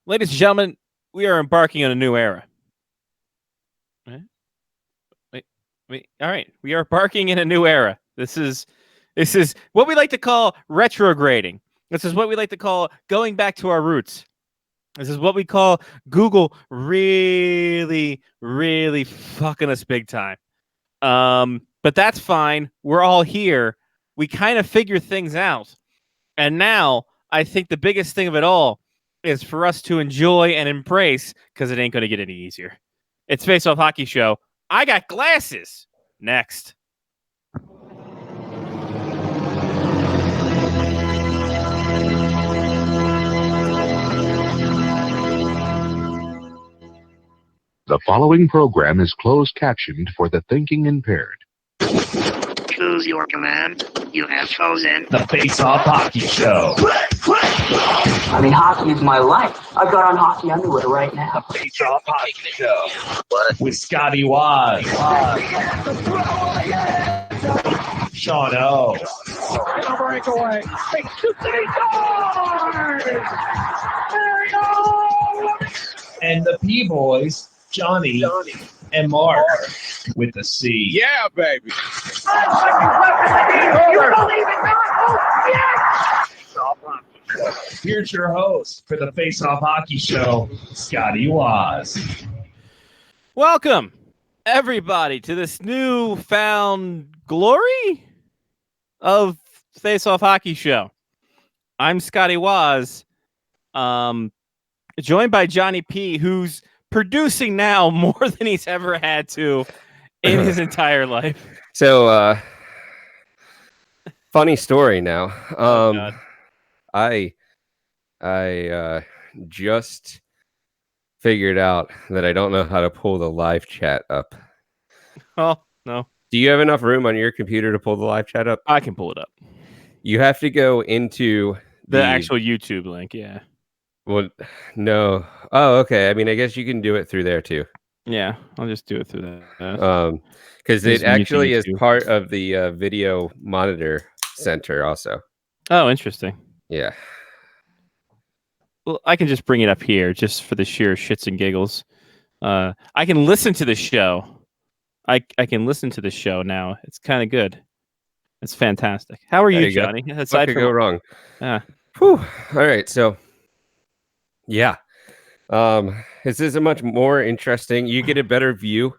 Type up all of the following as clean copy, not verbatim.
Ladies and gentlemen, we are embarking on a new era. All right. We are embarking in a new era. This is what we like to call retrograding. This is what we like to call going back to our roots. This is what we call Google really, really fucking us big time. But that's fine. We're all here. We kind of figure things out. And now I think the biggest thing of it all is for us to enjoy and embrace, because it ain't going to get any easier. It's Face Off Hockey Show. I got glasses. Next. The following program is closed captioned for the thinking impaired. Choose your command. You have chosen the Face Off Hockey Show. I mean, hockey is my life. I've got on hockey underwear right now. The Face Off Hockey Show. With Scotty Waz. Sean O. breakaway. And the P-Boys, Johnny and Mark with the C. Yeah, baby. Here's your host for the Face Off Hockey Show, Scotty Waz. Welcome, everybody, to this newfound glory of Face Off Hockey Show. I'm Scotty Waz, joined by Johnny P, who's producing now more than he's ever had to in his entire life. So, funny story now. God. I just figured out that I don't know how to pull the live chat up. Oh, no. Do you have enough room on your computer to pull the live chat up? I can pull it up. You have to go into The actual YouTube link, yeah. Well, no. Oh, okay. I mean, I guess you can do it through there too. Yeah, I'll just do it through that. Because it Just actually is YouTube. part of the video monitor center also. Oh, interesting. Yeah. Well, I can just bring it up here just for the sheer shits and giggles. I can listen to the show. I can listen to the show now. It's kind of good. It's fantastic. How are There you, you go. Johnny? What Aside could from go wrong? Yeah. Whew. All right. So, yeah. This is a much more interesting. You get a better view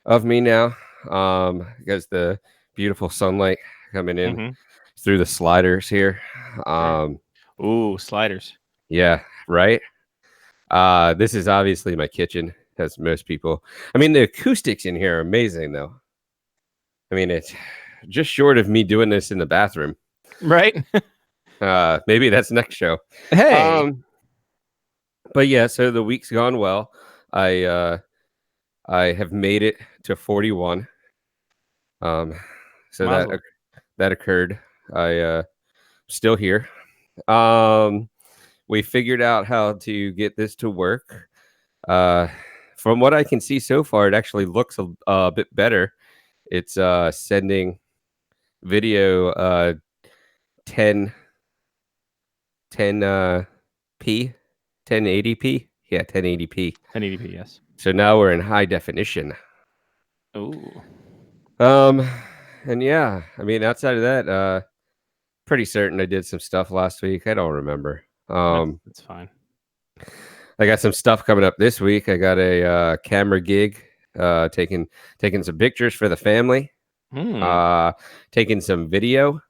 of me now because the beautiful sunlight coming in through the sliders here. Ooh, sliders. Yeah, right. This is obviously my kitchen, as most people. I mean, the acoustics in here are amazing, though. I mean, it's just short of me doing this in the bathroom. Right? Maybe that's next show. Hey. But yeah, so the week's gone well. I have made it to 41. So that occurred. I still here. We figured out how to get this to work. From what I can see so far, it actually looks a bit better. It's sending video 10p 1080p. Yeah, 1080p. 1080p, yes. So now we're in high definition. Ooh. And yeah, I mean, outside of that, pretty certain I did some stuff last week. I don't remember. That's fine. I got some stuff coming up this week. I got a camera gig, taking some pictures for the family, taking some video,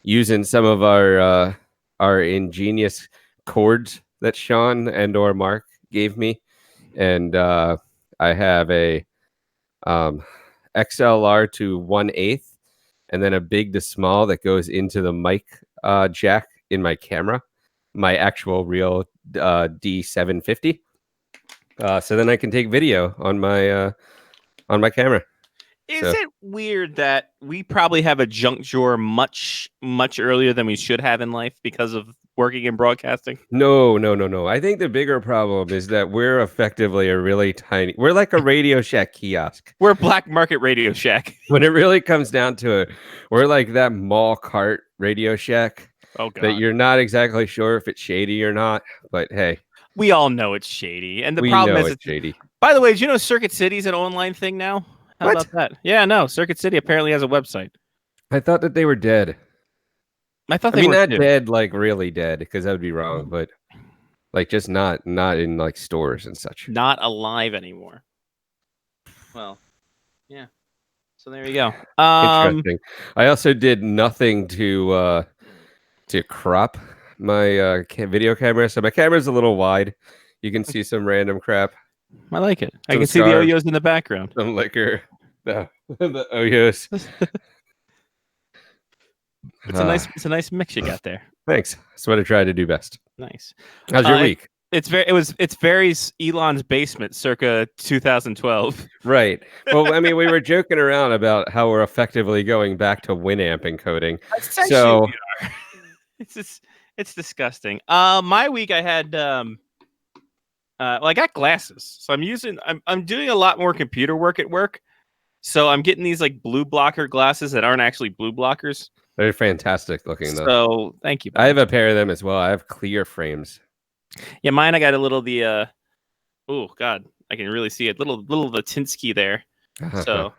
using some of our ingenious cords that Sean and or Mark gave me, and I have a XLR to 1/8, and then a big to small that goes into the mic jack in my camera, my actual real D750. So then I can take video on my camera. Is it weird that we probably have a junk drawer much earlier than we should have in life because of working in broadcasting? No. I think the bigger problem is that we're effectively a really tiny. We're like a Radio Shack kiosk. We're black market Radio Shack. When it really comes down to it, we're like that mall cart Radio Shack. Oh God. That you're not exactly sure if it's shady or not, but hey. We all know it's shady, and the We problem know is, it's shady. by the way, did you know Circuit City's an online thing now? How What? about that? Yeah, no, Circuit City apparently has a website. I thought that they were dead. I thought I they mean, were not too. dead, like really dead, because that would be wrong, but like just not in like stores and such. Not alive anymore. Well, yeah. So there you go. Interesting. I also did nothing to crop my video camera, so my camera's a little wide. You can see some random crap, I like it. I Some can see the scarves. Oyos in the background. some liquor, the Oyos. It's a nice mix you got there. Thanks. That's what I tried to do best. Nice. How's your Uh, week? It's very Elon's basement, circa 2012. Right. Well, I mean, we were joking around about how we're effectively going back to Winamp encoding. So It's disgusting. My week I had well, I got glasses, so I'm doing a lot more computer work at work. So I'm getting these like blue blocker glasses that aren't actually blue blockers. they're fantastic looking, though. So thank you. I have a pair of them as well. I have clear frames. Yeah, mine I got a little oh god, I can really see it. Little Latinsky there. So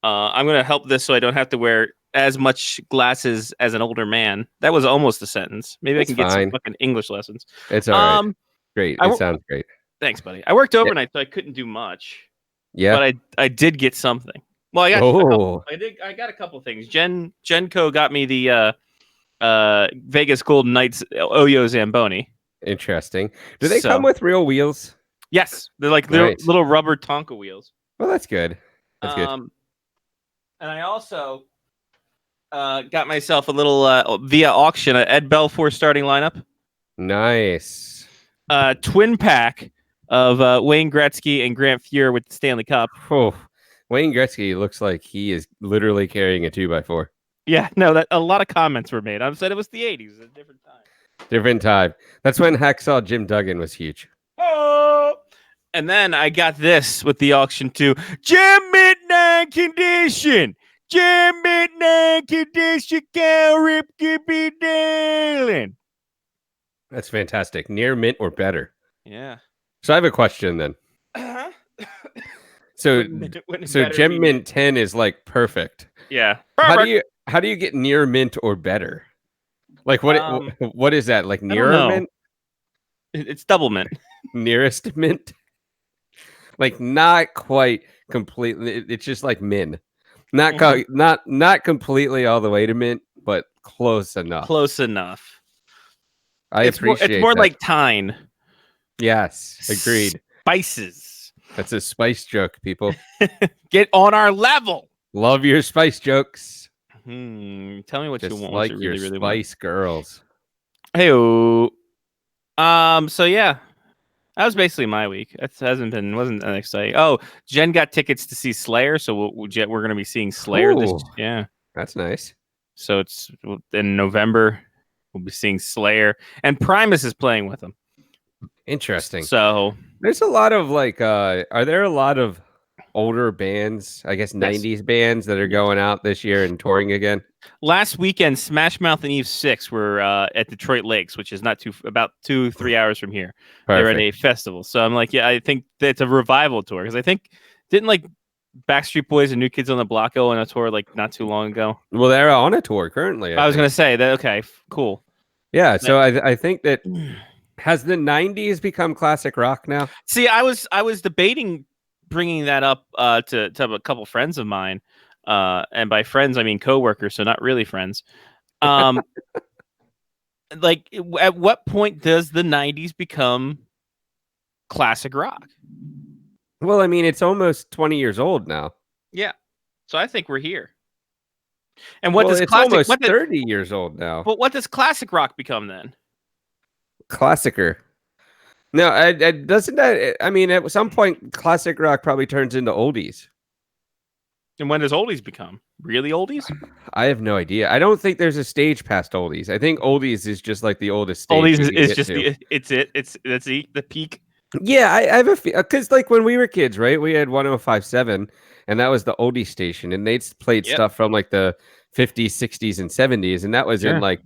I'm gonna help this so I don't have to wear as much glasses as an older man. That was almost a sentence. Maybe That's I can get fine. some fucking English lessons. It's all right. Great. I It wo- sounds great. Thanks, buddy. I worked overnight, so I couldn't do much. Yeah. But I did get something. Well, I got Oh, I got a couple things. Genco got me the Vegas Golden Knights Oyo Zamboni. interesting. Do they So- come with real wheels? Yes, they're like Nice. little rubber Tonka wheels. Well, that's good. That's good. And I also got myself a little via auction a Ed Belfour starting lineup, Nice. twin pack of Wayne Gretzky and Grant Fuhr with the Stanley Cup. Oh, Wayne Gretzky looks like he is literally carrying a 2x4. Yeah, no, that a lot of comments were made. I said it was the '80s, a different time. Different time. That's when Hacksaw Jim Duggan was huge. Oh, and then I got this with the auction too. Jim Midnight Condition. Jim Midnight Condition. Cal Ripken be Dalen. That's fantastic. Near mint or better. Yeah. So I have a question then. So Gem Mint 10 is like perfect. Yeah. How do you get near mint or better? Like what is that? Like nearer know. mint? It's double mint. Nearest mint? Like not quite completely. It's just like min. Not completely all the way to mint, but close enough. Close enough. I appreciate it's more that. like Tyne. Yes, agreed. Spices. That's a spice joke, people. Get on our level. Love your spice jokes. Tell me what Just you want. like what you your really, really want. spice girls. Hey, so yeah, that was basically my week. It wasn't that exciting. Oh, Jen got tickets to see Slayer, so we're going to be seeing Slayer. Ooh. Yeah, That's nice. so it's in November. We'll be seeing Slayer, and Primus is playing with them. Interesting. So There's a lot of like are there a lot of older bands, I guess 90s bands that are going out this year and touring again? last weekend, Smash Mouth and Eve 6 were at Detroit Lakes, which is not about 2-3 hours from here. They're at a festival. So I'm like, yeah, I think that's a revival tour because I think didn't like Backstreet Boys and New Kids on the Block go on a tour like not too long ago. Well, they're on a tour currently. I was gonna say that. Okay, cool. Yeah, so I think that has the 90s become classic rock now? See, I was debating bringing that up to a couple friends of mine, and by friends I mean coworkers, so not really friends. Like, at what point does the 90s become classic rock? Well, I mean, it's almost 20 years old now. Yeah, so I think we're here. And what does it's classic? almost What 30 years old now. But what does classic rock become then? Classicer. No, doesn't that? I mean, at some point, classic rock probably turns into oldies. And when does oldies become really oldies? I have no idea. I don't think there's a stage past oldies. I think oldies is just like the oldest stage. Oldies you can is get just to. that's the peak. Yeah, I have a because like when we were kids, right? We had 105.7, and that was the oldie station, and they played Yep. stuff from like the 50s, 60s, and 70s, and that was Sure. in like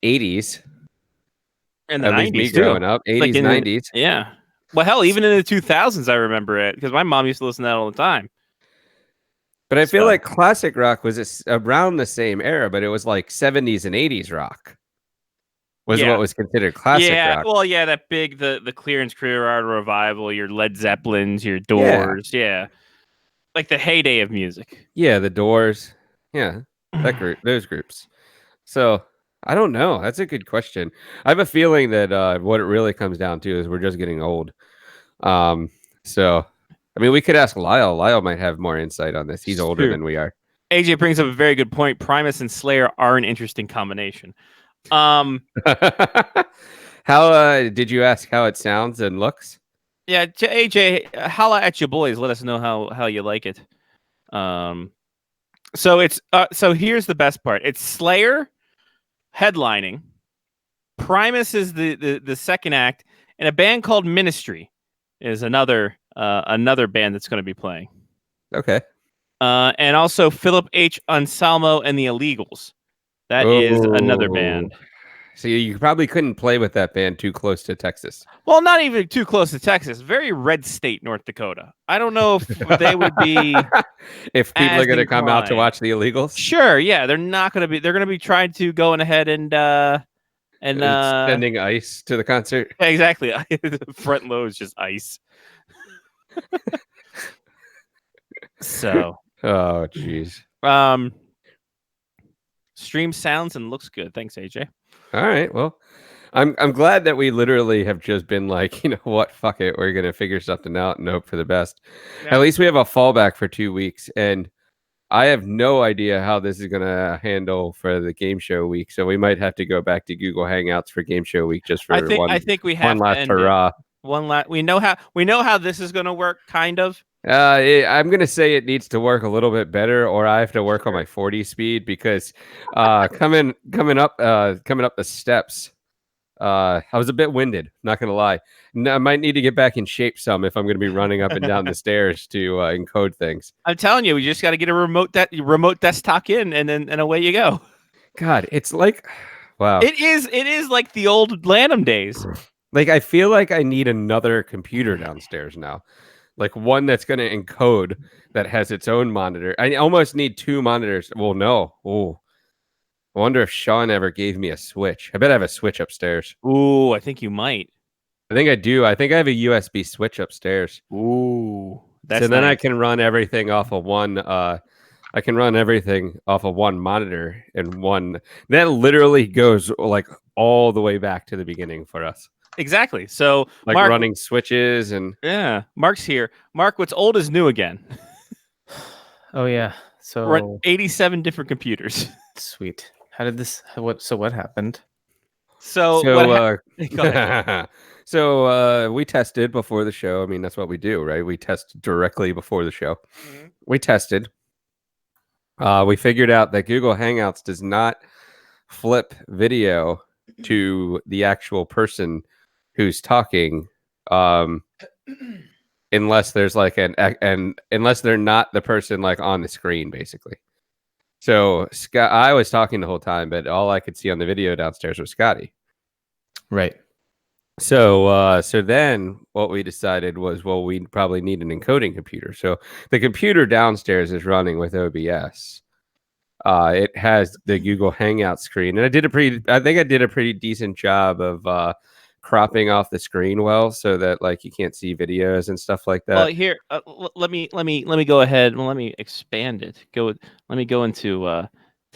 80s. In the At least me 90s too. growing up, 80s, Like in 90s. Yeah. Well, hell, even in the 2000s, I remember it because my mom used to listen to that all the time. But I feel So- like classic rock was around the same era, but it was like 70s and 80s rock was Yeah. what was considered classic rock. Well, yeah, that big the Clearance Clearwater Revival, your Led Zeppelins, your Doors, yeah. Like the heyday of music. Yeah, the Doors. Yeah, that group, those groups. So I don't know. That's a good question. I have a feeling that what it really comes down to is we're just getting old. So I mean, we could ask Lyle. Lyle might have more insight on this. He's older Sure. than we are. AJ brings up a very good point. Primus and Slayer are an interesting combination. How did you ask how it sounds and looks? Yeah, AJ, holla at your boys. Let us know how you like it. So it's so here's the best part. It's Slayer headlining. Primus is the second act, and a band called Ministry is another band that's going to be playing. Okay. And also Philip H. Anselmo and the Illegals. That is another Oh. band. So you probably couldn't play with that band too close to Texas. Well, not even too close to Texas. Very red state, North Dakota. I don't know if they would be. If people as are going to come out to inclined. watch the Illegals, Sure, yeah, they're not going to be. They're going to be trying to going ahead and sending ice to the concert. exactly. The front load is just ice. So, Oh, jeez. stream sounds and looks good. Thanks, AJ. All right. Well, I'm glad that we literally have just been like, you know what, fuck it, we're gonna figure something out and hope for the best. Yeah. At least we have a fallback for 2 weeks, and I have no idea how this is gonna handle for the game show week. So we might have to go back to Google Hangouts for game show week just for I think we have one to last end it. hurrah. One last. We know how this is going to work, kind of. I'm gonna say it needs to work a little bit better, or I have to work on my 40 speed because coming up the steps, I was a bit winded. Not gonna lie. I might need to get back in shape some if I'm gonna be running up and down the stairs to encode things. I'm telling you, we just got to get a remote desktop in, and away you go. God, it's like, wow. It is like the old Lanham days. Like I feel like I need another computer downstairs now. Like one that's going to encode that has its own monitor. I almost need 2 monitors. Well, no. Oh, I wonder if Sean ever gave me a switch. I bet I have a switch upstairs. Ooh, I think you might. I think I do. I think I have a USB switch upstairs. Ooh, that's so then I nice. can run everything off of one. I can run everything off of one monitor and one. That literally goes like all the way back to the beginning for us. Exactly. So Like Mark, running switches and yeah, Mark's here. Mark, what's old is new again. Oh yeah. So We're on 87 different computers. sweet. How did this? What happened? So, so Go ahead. so we tested before the show. I mean, that's what we do, right? We test directly before the show. We tested. We figured out that Google Hangouts does not flip video to the actual person who's talking, unless there's like unless they're not the person like on the screen, basically. So Scott, I was talking the whole time, but all I could see on the video downstairs was Scotty. Right. So then what we decided was, well, we probably need an encoding computer. So the computer downstairs is running with OBS. It has the Google Hangout screen, and I think I did a pretty decent job of cropping off the screen well, so that like you can't see videos and stuff like that. Well, here, let me go ahead. Well, let me expand it. Let me go into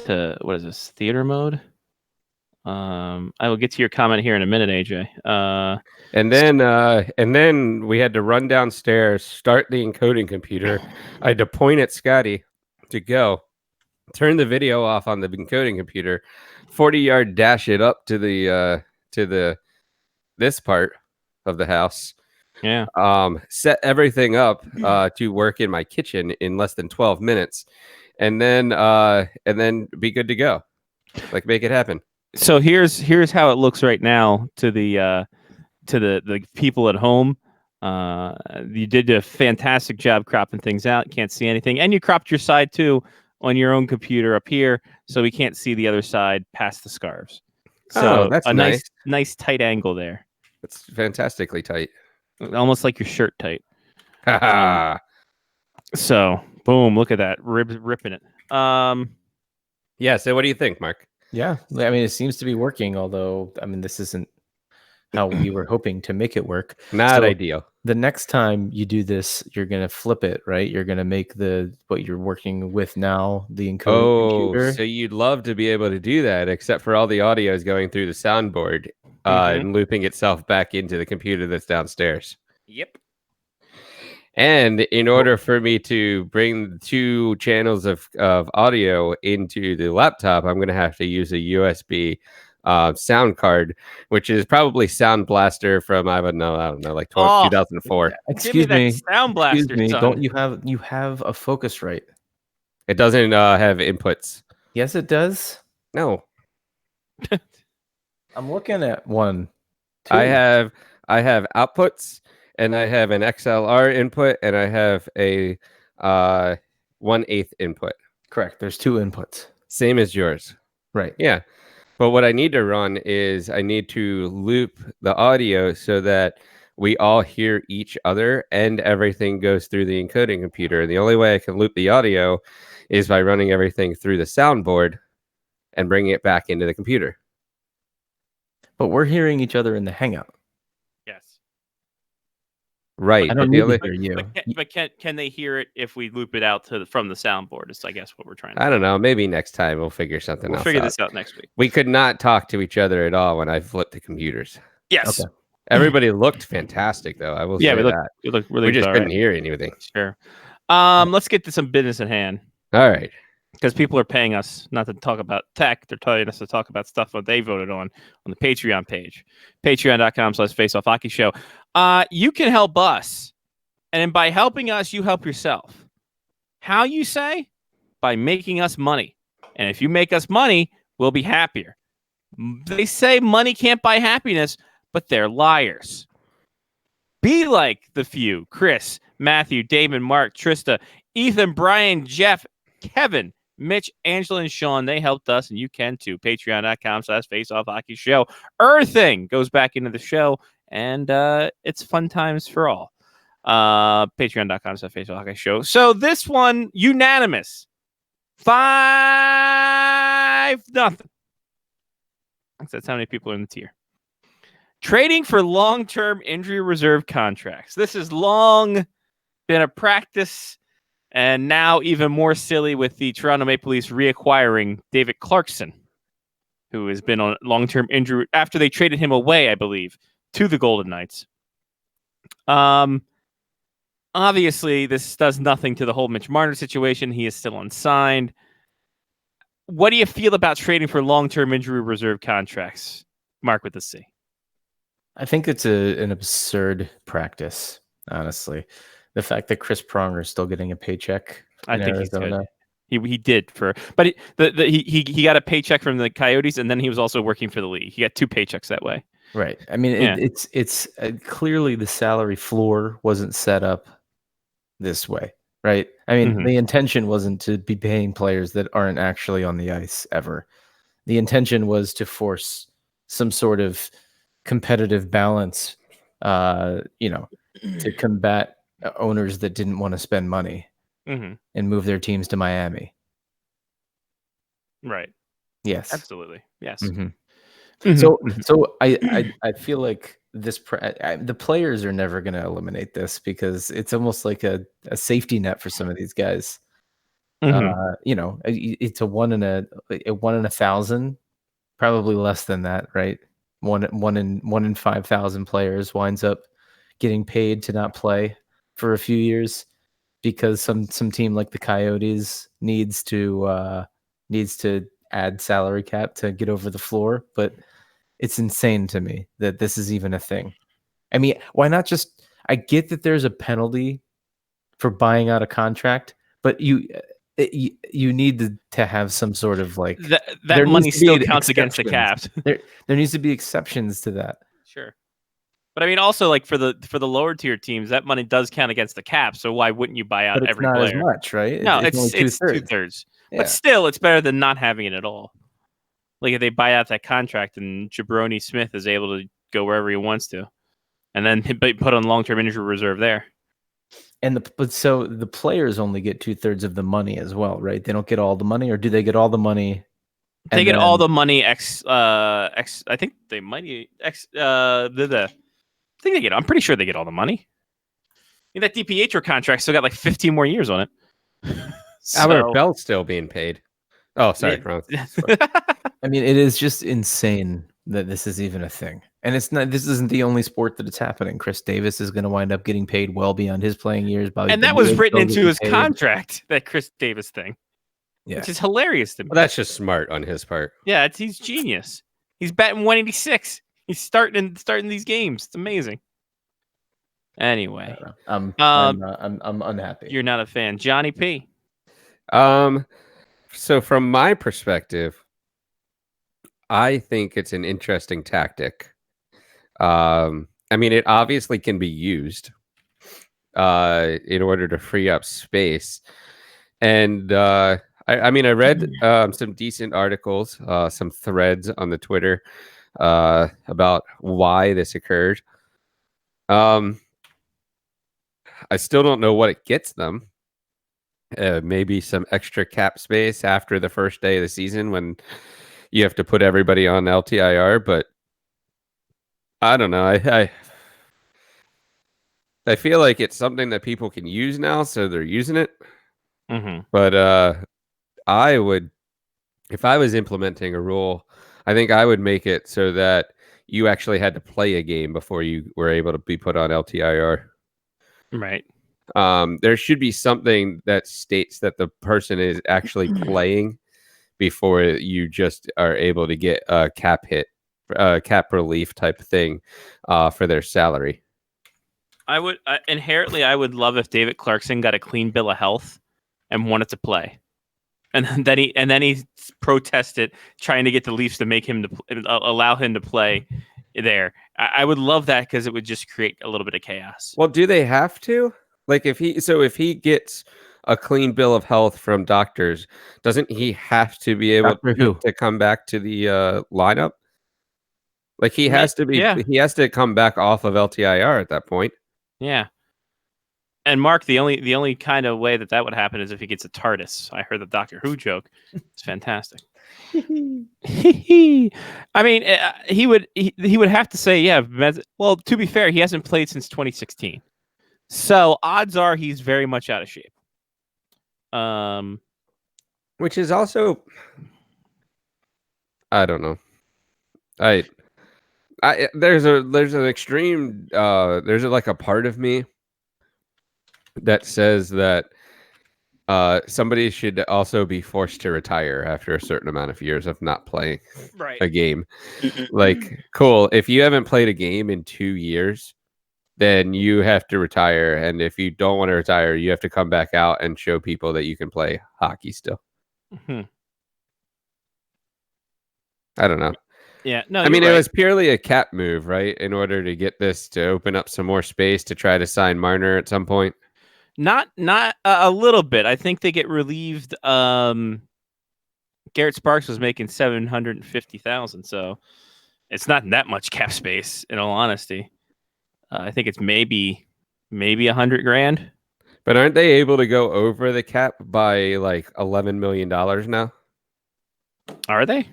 to what is this, theater mode? I will get to your comment here in a minute, AJ. And then we had to run downstairs, start the encoding computer. I had to point at Scotty to go, turn the video off on the encoding computer, 40-yard dash it up to this part of the house. Yeah. Set everything up to work in my kitchen in less than 12 minutes, and then be good to go. Like make it happen. So here's how it looks right now to the people at home. You did a fantastic job cropping things out. Can't see anything, and you cropped your side too on your own computer up here, so we can't see the other side past the scarves. So that's a nice. nice tight angle there, It's fantastically tight. almost like your shirt tight. Haha. So boom, look at that, ripping it. Yeah. So, what do you think, Mark? Yeah, I mean, it seems to be working. Although, I mean, this isn't how we were hoping to make it work. Not So, ideal. the next time you do this, you're gonna flip it, right? You're gonna make what you're working with now the encoding computer. So you'd love to be able to do that, except for all the audio is going through the soundboard and looping itself back into the computer that's downstairs. Yep. And in order for me to bring 2 channels of audio into the laptop, I'm going to have to use a USB sound card, which is probably Sound Blaster from I don't know, like 2004. Excuse me, Sound Blaster. excuse me. Son. Don't you have a Focusrite? It doesn't have inputs. Yes, it does. No, I'm looking at one. I have outputs, and I have an XLR input, and I have a 1/8 input. Correct. There's 2 inputs. Same as yours. Right. Yeah. But what I need to run is I need to loop the audio so that we all hear each other and everything goes through the encoding computer. And the only way I can loop the audio is by running everything through the soundboard and bringing it back into the computer. But we're hearing each other in the Hangout. Yes. Right. I but don't the need only- to hear you. But can they hear it if we loop it out from the soundboard? Is I guess what we're trying to. I don't know. Maybe next time we'll figure something We'll else figure out. this out next week. We could not talk to each other at all when I flipped the computers. Yes. Okay. Everybody looked fantastic, though. I will Yeah, say we look, that. we look really We just all couldn't right. hear anything. Sure. Let's get to some business at hand. All right. Because people are paying us not to talk about tech. They're telling us to talk about stuff that they voted on the Patreon page. Patreon.com/FaceOffHockeyShow. You can help us. And by helping us, you help yourself. How you say? By making us money. And if you make us money, we'll be happier. They say money can't buy happiness, but they're liars. Be like the few: Chris, Matthew, Damon, Mark, Trista, Ethan, Brian, Jeff, Kevin, Mitch, Angela, and Sean. They helped us, and you can too. Patreon.com/FaceOffHockeyShow. Everything goes back into the show, and it's fun times for all. Patreon.com/FaceOffHockeyShow. So this one, unanimous. 5-0. That's how many people are in the tier. Trading for long-term injury reserve contracts. This has long been a practice, and now even more silly with the Toronto Maple Leafs reacquiring David Clarkson, who has been on long-term injury after they traded him away, I believe, to the Golden Knights. Obviously, this does nothing to the whole Mitch Marner situation. He is still unsigned. What do you feel about trading for long-term injury reserve contracts? Mark with the C. I think it's an absurd practice, honestly. The fact that Chris Pronger is still getting a paycheck. I in think he's Arizona. good. He did but he got a paycheck from the Coyotes, and then he was also working for the league. He got 2 paychecks that way. Right. I mean, Yeah. it's clearly the salary floor wasn't set up this way, right? I mean, Mhm. the intention wasn't to be paying players that aren't actually on the ice ever. The intention was to force some sort of competitive balance, to combat owners that didn't want to spend money Mm-hmm. and move their teams to Miami. Right. Yes. Absolutely. Yes. Mhm. Mhm. So I feel like the players are never going to eliminate this because it's almost like a safety net for some of these guys. Mhm. It's a 1 in 1,000, probably less than that, right? One in 5,000 players winds up getting paid to not play for a few years because some team like the Coyotes needs to add salary cap to get over the floor, but it's insane to me that this is even a thing. I mean, why not just? I get that there's a penalty for buying out a contract, but you need to have some sort of like That there money needs to still be counts against the exceptions. caps. There needs to be exceptions to that. Sure. But I mean, also like for the lower tier teams, that money does count against the cap. So why wouldn't you buy out But it's every not player? as much, right? No, only it's 2/3. Yeah. But still, it's better than not having it at all. Like if they buy out that contract and Jabroni Smith is able to go wherever he wants to, and then put on long-term injury reserve there. And so the players only get 2/3 of the money as well, right? They don't get all the money, or do they get all the money? They get all the money. I think they might. I think they get. I'm pretty sure they get all the money. That DiPietro contract still got like 15 more years on it. Albert Bell's still being paid. Oh, sorry, wrong. I mean, it is just insane that this is even a thing. And it's not. This isn't the only sport that it's happening. Chris Davis is going to wind up getting paid well beyond his playing years. And that was written into his contract, that Chris Davis thing. Yeah. Which is hilarious to me. Well, that's just smart on his part. Yeah, he's genius. He's batting 186. He's starting these games. It's amazing. Anyway, I'm unhappy. You're not a fan, Johnny P. So from my perspective, I think it's an interesting tactic. I mean, it obviously can be used in order to free up space. And I mean, I read some decent articles, some threads on the Twitter about why this occurred. I still don't know what it gets them. Maybe some extra cap space after the first day of the season when you have to put everybody on LTIR, but I don't know. I feel like it's something that people can use now, so they're using it. Mm-hmm. But I would, if I was implementing a rule, I think I would make it so that you actually had to play a game before you were able to be put on LTIR. Right. There should be something that states that the person is actually playing before you just are able to get a cap relief type thing for their salary. I would inherently, I would love if David Clarkson got a clean bill of health and wanted to play, and then he protested trying to get the Leafs to make him allow him to play there. I would love that because it would just create a little bit of chaos. Well, do they have to? Like if he gets a clean bill of health from doctors, doesn't he have to be able to come back to the lineup? Like he has to be. Yeah. He has to come back off of LTIR at that point. Yeah. And Mark, the only kind of way that would happen is if he gets a TARDIS. I heard the Doctor Who joke. It's fantastic. I mean, he would have to say, yeah. Well, to be fair, he hasn't played since 2016, so odds are he's very much out of shape. Which is also, I don't know. There's an extreme. There's like a part of me that says that somebody should also be forced to retire after a certain amount of years of not playing a game. Like, cool. If you haven't played a game in 2 years, then you have to retire. And if you don't want to retire, you have to come back out and show people that you can play hockey still. Mm-hmm. I don't know. Yeah, no. I mean, it was purely a cap move, right? In order to get this to open up some more space to try to sign Marner at some point. Not a little bit. I think they get relieved. Garrett Sparks was making $750,000, so it's not that much cap space. In all honesty, I think it's maybe $100,000. But aren't they able to go over the cap by like $11 million now? Are they?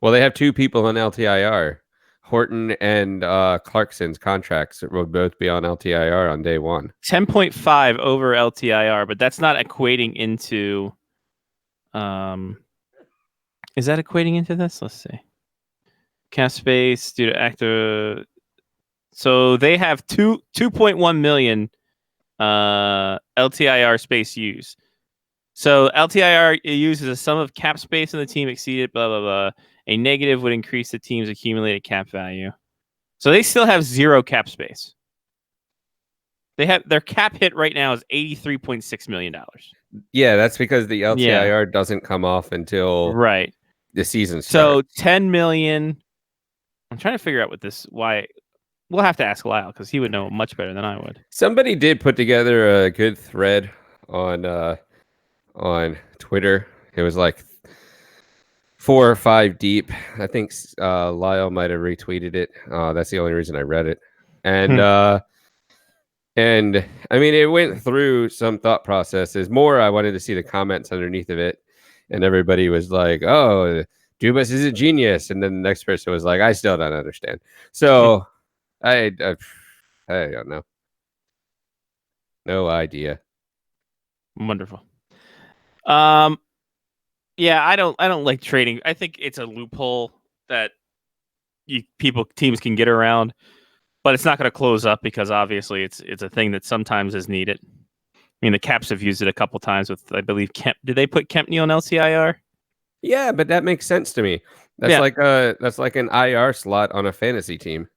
Well, they have two people on LTIR. Horton and Clarkson's contracts will both be on LTIR on day one. 10.5 over LTIR, but that's not equating into. Is that equating into this? Let's see. Cap space due to actor. So they have 2.1 million LTIR space used. So LTIR uses a sum of cap space in the team exceeded blah blah blah. A negative would increase the team's accumulated cap value. So they still have zero cap space. They have their cap hit right now is $83.6 million. Yeah, that's because the LTIR doesn't come off until the season starts. So $10 million. I'm trying to figure out why. We'll have to ask Lyle because he would know much better than I would. Somebody did put together a good thread on Twitter. It was like 4 or 5 deep. I think Lyle might have retweeted it. That's the only reason I read it. And I mean, it went through some thought processes. More, I wanted to see the comments underneath of it, and everybody was like, "Oh, Dubas is a genius," and then the next person was like, "I still don't understand." So I don't know. No idea. Wonderful. Yeah, I don't like trading. I think it's a loophole that teams can get around, but it's not going to close up because obviously it's a thing that sometimes is needed. I mean, the Caps have used it a couple times with, I believe, Kemp. Did they put Kempney on LTIR? Yeah, but that makes sense to me. That's like an IR slot on a fantasy team.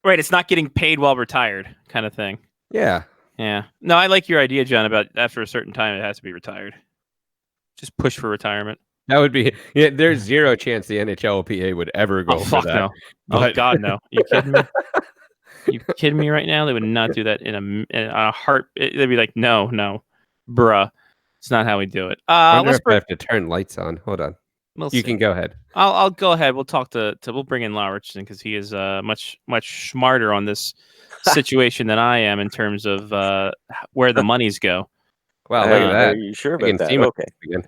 Right, it's not getting paid while retired kind of thing. Yeah. Yeah. No, I like your idea, John, about after a certain time it has to be retired. Just push for retirement. That would be. Yeah, there's zero chance the NHLPA would ever go for that. No. But... Oh God, no! You kidding me? You kidding me right now? They would not do that in a heart. They'd be like, no, bruh, it's not how we do it. I wonder if I have to turn lights on. Hold on. You can go ahead. I'll go ahead. We'll talk we'll bring in Lyle Richardson because he is much smarter on this situation than I am in terms of where the monies go. Wow, look at that. Are you sure about that? Okay. Again.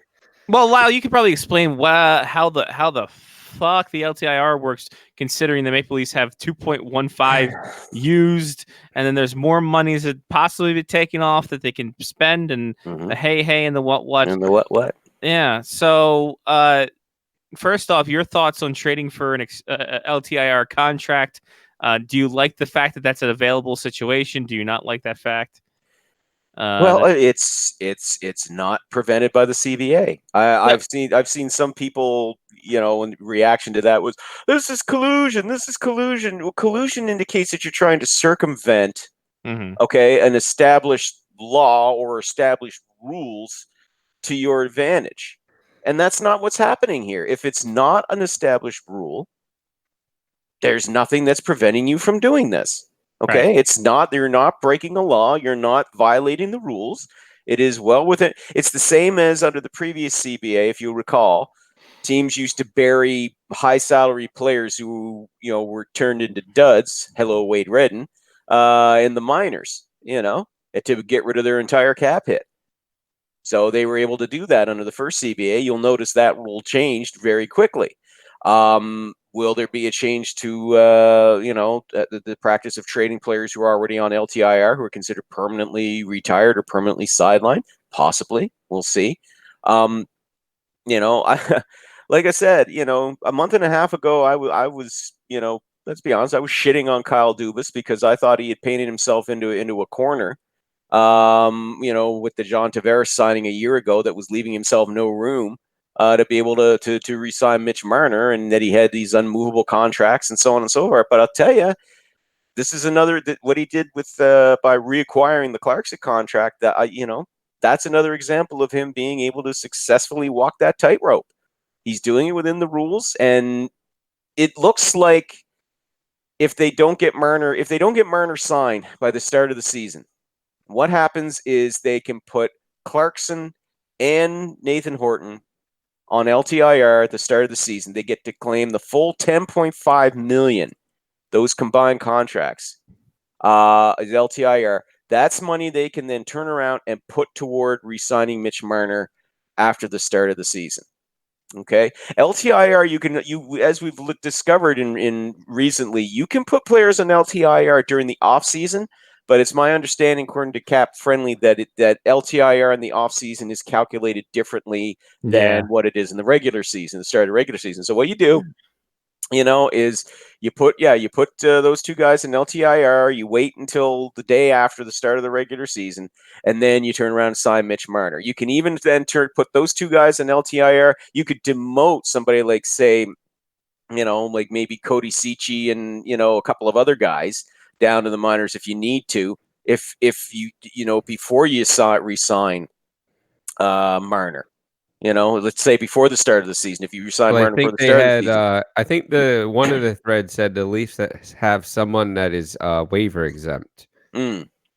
Well, Lyle, you could probably explain how the fuck the LTIR works, considering the Maple Leafs have 2.15 used, and then there's more monies that possibly be taken off that they can spend, and the hey and the what and the what. Yeah. So, first off, your thoughts on trading for an LTIR contract? Do you like the fact that that's an available situation? Do you not like that fact? Well, it's not prevented by the CBA. I've seen some people, in reaction to that was, this is collusion. Well, collusion indicates that you're trying to circumvent, an established law or established rules to your advantage, and that's not what's happening here. If it's not an established rule, there's nothing that's preventing you from doing this. Okay, right. You're not breaking a law. You're not violating the rules. It is well within. It's the same as under the previous CBA. If you recall, teams used to bury high salary players who, were turned into duds. Hello, Wade Redden, in the minors, to get rid of their entire cap hit. So they were able to do that under the first CBA. You'll notice that rule changed very quickly. Will there be a change to, the practice of trading players who are already on LTIR, who are considered permanently retired or permanently sidelined? Possibly. We'll see. Like I said, a month and a half ago, I was, let's be honest, I was shitting on Kyle Dubas because I thought he had painted himself into a corner, with the John Tavares signing a year ago that was leaving himself no room. To be able to re-sign Mitch Marner, and that he had these unmovable contracts and so on and so forth. But I'll tell you, this is what he did with by reacquiring the Clarkson contract. That's another example of him being able to successfully walk that tightrope. He's doing it within the rules, and it looks like if they don't get Marner signed by the start of the season, what happens is they can put Clarkson and Nathan Horton on LTIR at the start of the season. They get to claim the full $10.5 million, those combined contracts, as LTIR. That's money they can then turn around and put toward re-signing Mitch Marner after the start of the season. Okay, LTIR, as we've discovered in recently, you can put players on LTIR during the off season. But it's my understanding, according to Cap Friendly, that LTIR in the offseason is calculated differently than what it is in the regular season, the start of the regular season. So what you do, is you put those two guys in LTIR. You wait until the day after the start of the regular season, and then you turn around and sign Mitch Marner. You can even then put those two guys in LTIR. You could demote somebody like, say, like maybe Cody Cici and a couple of other guys down to the minors if you need to, if you before you re-sign Marner, let's say before the start of the season, if you resign Marner before the start of the season. I think one of the threads said the Leafs that have someone that is waiver exempt.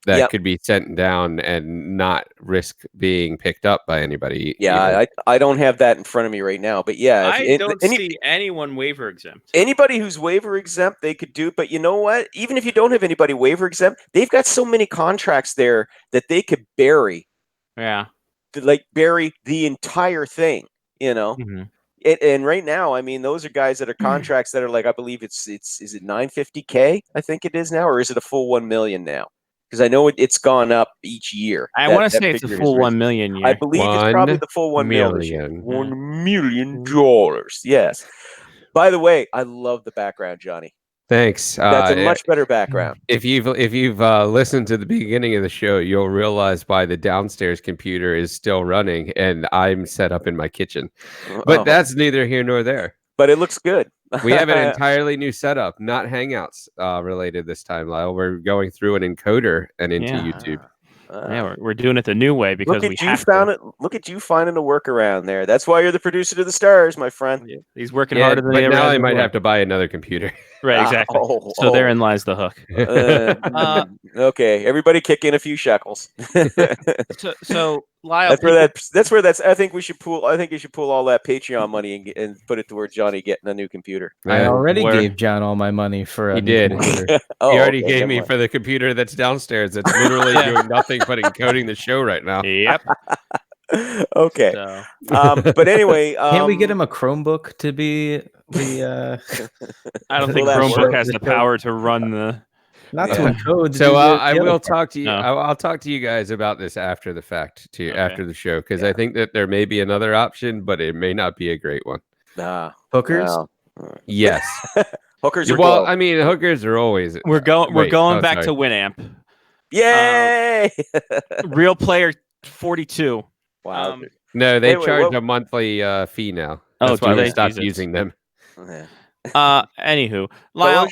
that Yep. could be sent down and not risk being picked up by anybody. Yeah, I don't have that in front of me right now, but yeah, I don't see anyone waiver exempt. Anybody who's waiver exempt, they could do. But you know what? Even if you don't have anybody waiver exempt, they've got so many contracts there that they could bury, Yeah. bury the entire thing. Mhm. And right now, I mean, those are guys that are contracts that are like, I believe is it 950K? I think it is now, or is it a full 1 million now? Because I know it's gone up each year. I want to say it's a full 1 million year. I believe it's probably the full 1 million. $1 million. Yes. By the way, I love the background, Johnny. Thanks. That's a much better background. If you've listened to the beginning of the show, you'll realize why the downstairs computer is still running, and I'm set up in my kitchen. But that's neither here nor there. But it looks good. We have an entirely new setup, not Hangouts related this time, Lyle. We're going through an encoder and into YouTube. Yeah, we're doing it the new way because look at you finding a workaround there. That's why you're the producer to the stars, my friend. Yeah, he's working harder than but now I might have to buy another computer. Right, exactly. So therein lies the hook. Okay, everybody kick in a few shekels. so Lyle, that's where I think we should pool. I think you should pool all that Patreon money and put it towards Johnny getting a new computer. I already gave John all my money for a new computer. He already gave me for the computer that's downstairs. That's literally doing nothing but encoding the show right now. Yep. Okay. But anyway, can't we get him a Chromebook to be the? I don't think Chromebook has the power to run the. Not to encode. So I will talk to you. I'll talk to you guys about this after the fact, after the show, because I think that there may be another option, but it may not be a great one. Hookers. No. Yes. Hookers. I mean, hookers are always. We're going back to Winamp. Yay! Real Player 42. Wow. No, they charge a monthly fee now. That's why we stopped using them. Anywho, Lyle,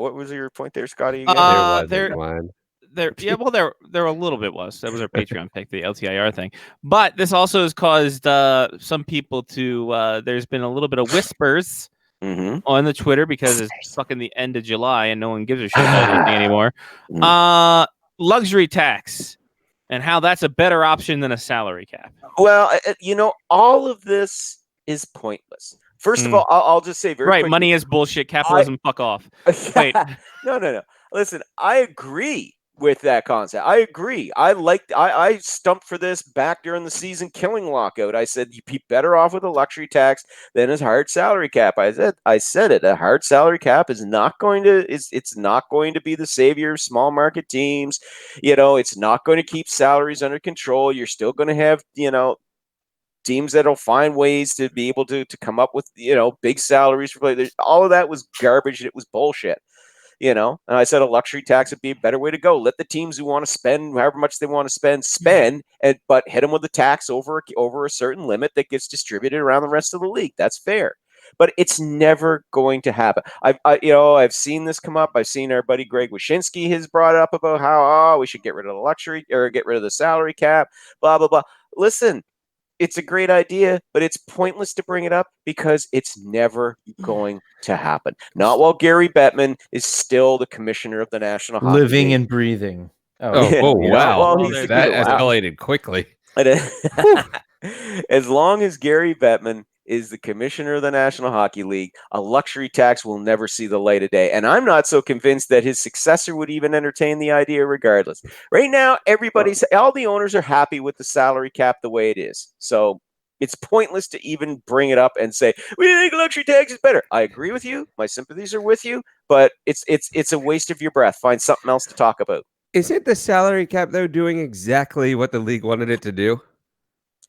what was your point there, Scotty? There were a little bit was. That was our Patreon pick, the LTIR thing. But this also has caused some people to. There's been a little bit of whispers on the Twitter because it's fucking the end of July and no one gives a shit about anything anymore. Luxury tax and how that's a better option than a salary cap. Well, all of this is pointless. First of all, I'll just say very quickly, money is bullshit. Capitalism, fuck off. Wait. No. Listen, I agree with that concept. I agree. I stumped for this back during the season killing lockout. I said you'd be better off with a luxury tax than a hard salary cap. I said it. A hard salary cap is not going to it's not going to be the savior of small market teams. It's not going to keep salaries under control. You're still going to have, teams that'll find ways to be able to come up with, big salaries for players. All of that was garbage. It was bullshit. And I said a luxury tax would be a better way to go. Let the teams who want to spend however much they want to spend, but hit them with a tax over a certain limit that gets distributed around the rest of the league. That's fair. But it's never going to happen. I've seen this come up. I've seen our buddy Greg Wyshynski has brought up about how we should get rid of the luxury or get rid of the salary cap, blah, blah, blah. Listen, it's a great idea, but it's pointless to bring it up because it's never going to happen. Not while Gary Bettman is still the commissioner of the National Hockey Living League. and breathing. Wow. That escalated quickly. As long as Gary Bettman is the commissioner of the National Hockey League, a luxury tax will never see the light of day. And I'm not so convinced that his successor would even entertain the idea regardless. Right now, all the owners are happy with the salary cap the way it is. So it's pointless to even bring it up and say, we think luxury tax is better. I agree with you. My sympathies are with you, but it's a waste of your breath. Find something else to talk about. Is it the salary cap, though, doing exactly what the league wanted it to do?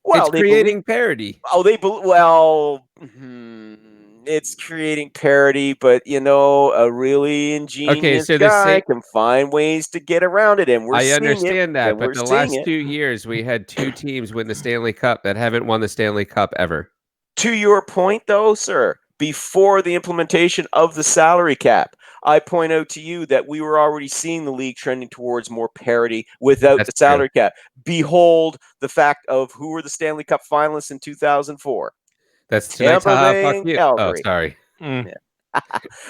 Well, it's creating parity. It's creating parity, but a really ingenious guy can find ways to get around it, and I understand that. But the last 2 years, we had 2 teams win the Stanley Cup that haven't won the Stanley Cup ever. To your point, though, sir, before the implementation of the salary cap, I point out to you that we were already seeing the league trending towards more parity without the salary cap. Behold the fact of who were the Stanley Cup finalists in 2004. That's tonight's Tampa Bay, fuck you. Calgary. Oh, sorry.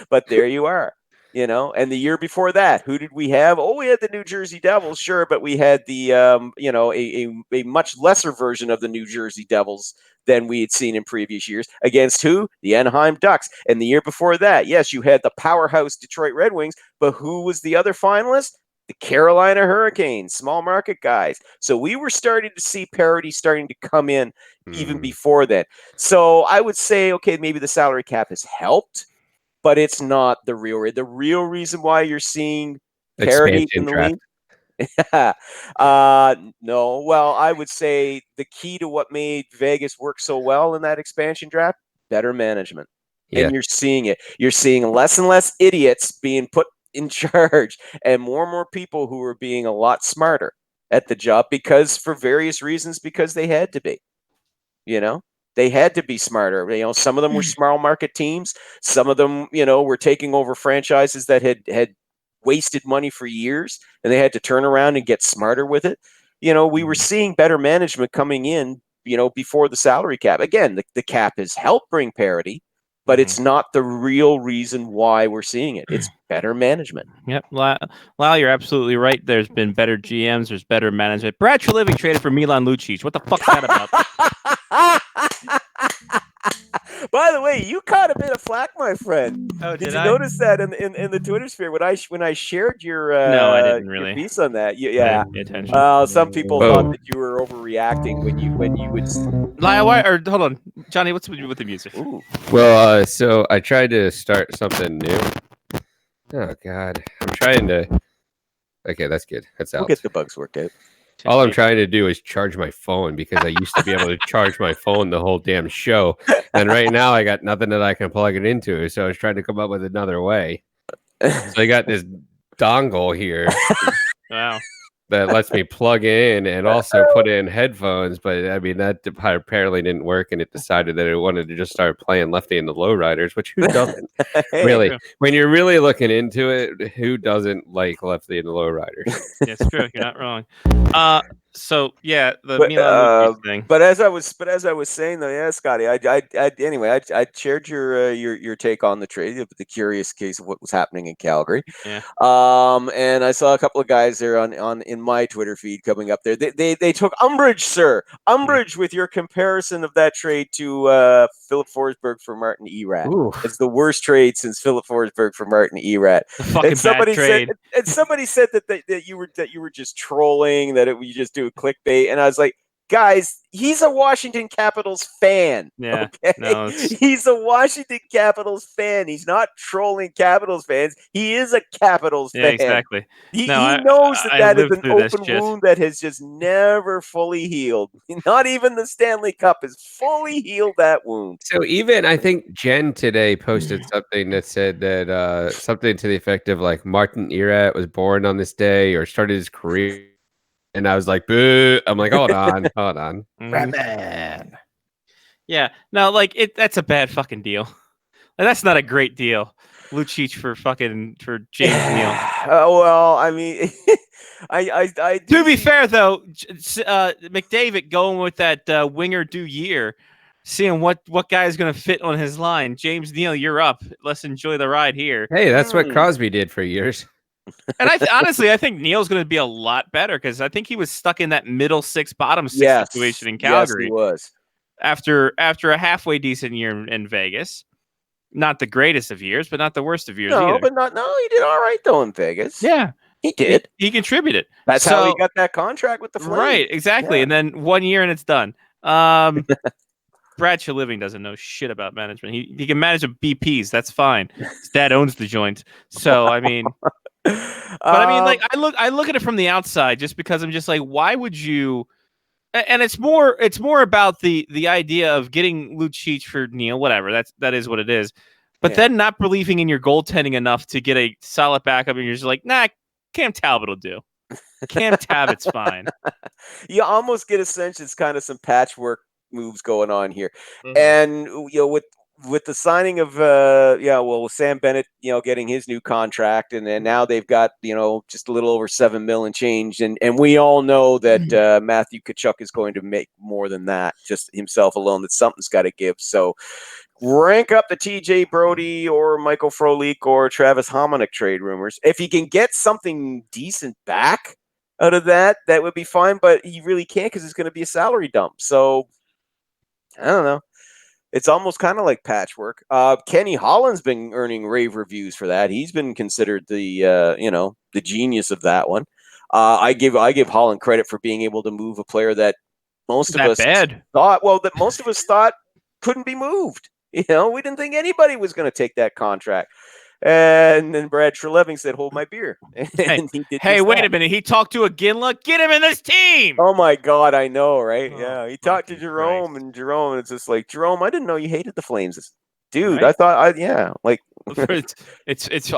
But there you are. You know, and the year before that, who did we have? Oh, we had the New Jersey Devils, sure, but we had the you know, a much lesser version of the New Jersey Devils than we had seen in previous years. Against who? The Anaheim Ducks. And the year before that, yes, you had the powerhouse Detroit Red Wings, but who was the other finalist? The Carolina Hurricanes, small market guys. So we were starting to see parity starting to come in even before then. So I would say, okay, maybe the salary cap has helped, but it's not the real reason. The real reason why you're seeing parity in the league. No. Well, I would say the key to what made Vegas work so well in that expansion draft, better management. Yeah. And you're seeing it. You're seeing less and less idiots being put in charge and more people who are being a lot smarter at the job because for various reasons, because they had to be, you know. They had to be smarter. You know, some of them were small market teams. Some of them, you know, were taking over franchises that had wasted money for years, and they had to turn around and get smarter with it. You know, we were seeing better management coming in, you know, before the salary cap. Again, the cap has helped bring parity, but it's not the real reason why we're seeing it. It's better management. Yep. Lyle, you're absolutely right. There's been better GMs. There's better management. Brad Treliving traded for Milan Lucic. What the fuck's that about? By the way, you caught a bit of flack, my friend. Oh, did you I? notice that in the Twitter sphere when I shared your No, I didn't really. your piece on that? I Yeah. didn't pay attention. Some people thought that you were overreacting when you would. Lyle, hold on, Johnny. What's with the music? Ooh. Well, so I tried to start something new. Oh God, I'm trying to. Okay, that's good. That's out. We'll get the bugs worked out. All I'm trying to do is charge my phone because I used to be able to charge my phone the whole damn show. And right now I got nothing that I can plug it into. So I was trying to come up with another way. So I got this dongle here. Wow. That lets me plug in and also put in headphones. But I mean, that apparently didn't work. And it decided that it wanted to just start playing Lefty and the Lowriders, which who doesn't? Really? When you're really looking into it, who doesn't like Lefty and the Lowriders? Yeah, it's true. You're not wrong. So yeah, the Milan Lucic thing. But as I was saying though, yeah, Scotty, I shared your take on the trade, the curious case of what was happening in Calgary. Yeah. And I saw a couple of guys there on in my Twitter feed coming up there. They took umbrage, sir, with your comparison of that trade to Philip Forsberg for Martin Erat. It's the worst trade since Philip Forsberg for Martin Erat. Fucking bad trade. And somebody said that you were just trolling, that you just do a clickbait, and I was like, guys, he's a Washington Capitals fan. Yeah, okay? no, He's a Washington Capitals fan. He's not trolling Capitals fans. He is a Capitals fan. Exactly. He knows that is an open wound that has just never fully healed. Not even the Stanley Cup has fully healed that wound. So even I think Jen today posted something that said that something to the effect of like Martin Erat was born on this day or started his career. And I was like, boo. I'm like, hold on. Batman. Yeah. No, like that's a bad fucking deal. Like, that's not a great deal. Lucic for James Neal. Well, I mean, I to be fair though, McDavid going with that winger do year, seeing what guy is going to fit on his line. James Neal, you're up. Let's enjoy the ride here. Hey, that's what Crosby did for years. And honestly, I think Neal's going to be a lot better because I think he was stuck in that middle six, bottom six situation in Calgary. Yes, he was. After a halfway decent year in Vegas. Not the greatest of years, but not the worst of years either. He did all right though in Vegas. Yeah. He did. He contributed. That's how he got that contract with the Flames. Right, exactly. Yeah. And then 1 year and it's done. Brad Treliving doesn't know shit about management. He can manage a BPs. That's fine. His dad owns the joint. So I mean, but I mean, like I look at it from the outside just because I'm just like, why would you? And it's more about the idea of getting Lucic for Neal, whatever. That is what it is. But then not believing in your goaltending enough to get a solid backup, and you're just like, nah, Cam Talbot will do. Cam Talbot's fine. You almost get a sense it's kind of some patchwork moves going on here, and with the signing of Sam Bennett, getting his new contract, and then now they've got just a little over $7 million change, and we all know that Matthew Tkachuk is going to make more than that just himself alone. That something's got to give. So rank up the TJ Brody or Michael Frolik or Travis Hominick trade rumors. If he can get something decent back out of that, that would be fine. But he really can't because it's going to be a salary dump. So I don't know. It's almost kind of like patchwork. Kenny Holland's been earning rave reviews for that. He's been considered the the genius of that one. I give Holland credit for being able to move a player that most of us thought couldn't be moved. We didn't think anybody was going to take that contract. And then Brad Treleving said, "Hold my beer." And he did wait a minute. He talked to Iginla. Get him in this team. Oh my God, I know, right? Yeah, he talked to fucking Jerome, Christ. and Jerome, it's just like, Jerome, I didn't know you hated the Flames, dude. Right? I thought, like. it's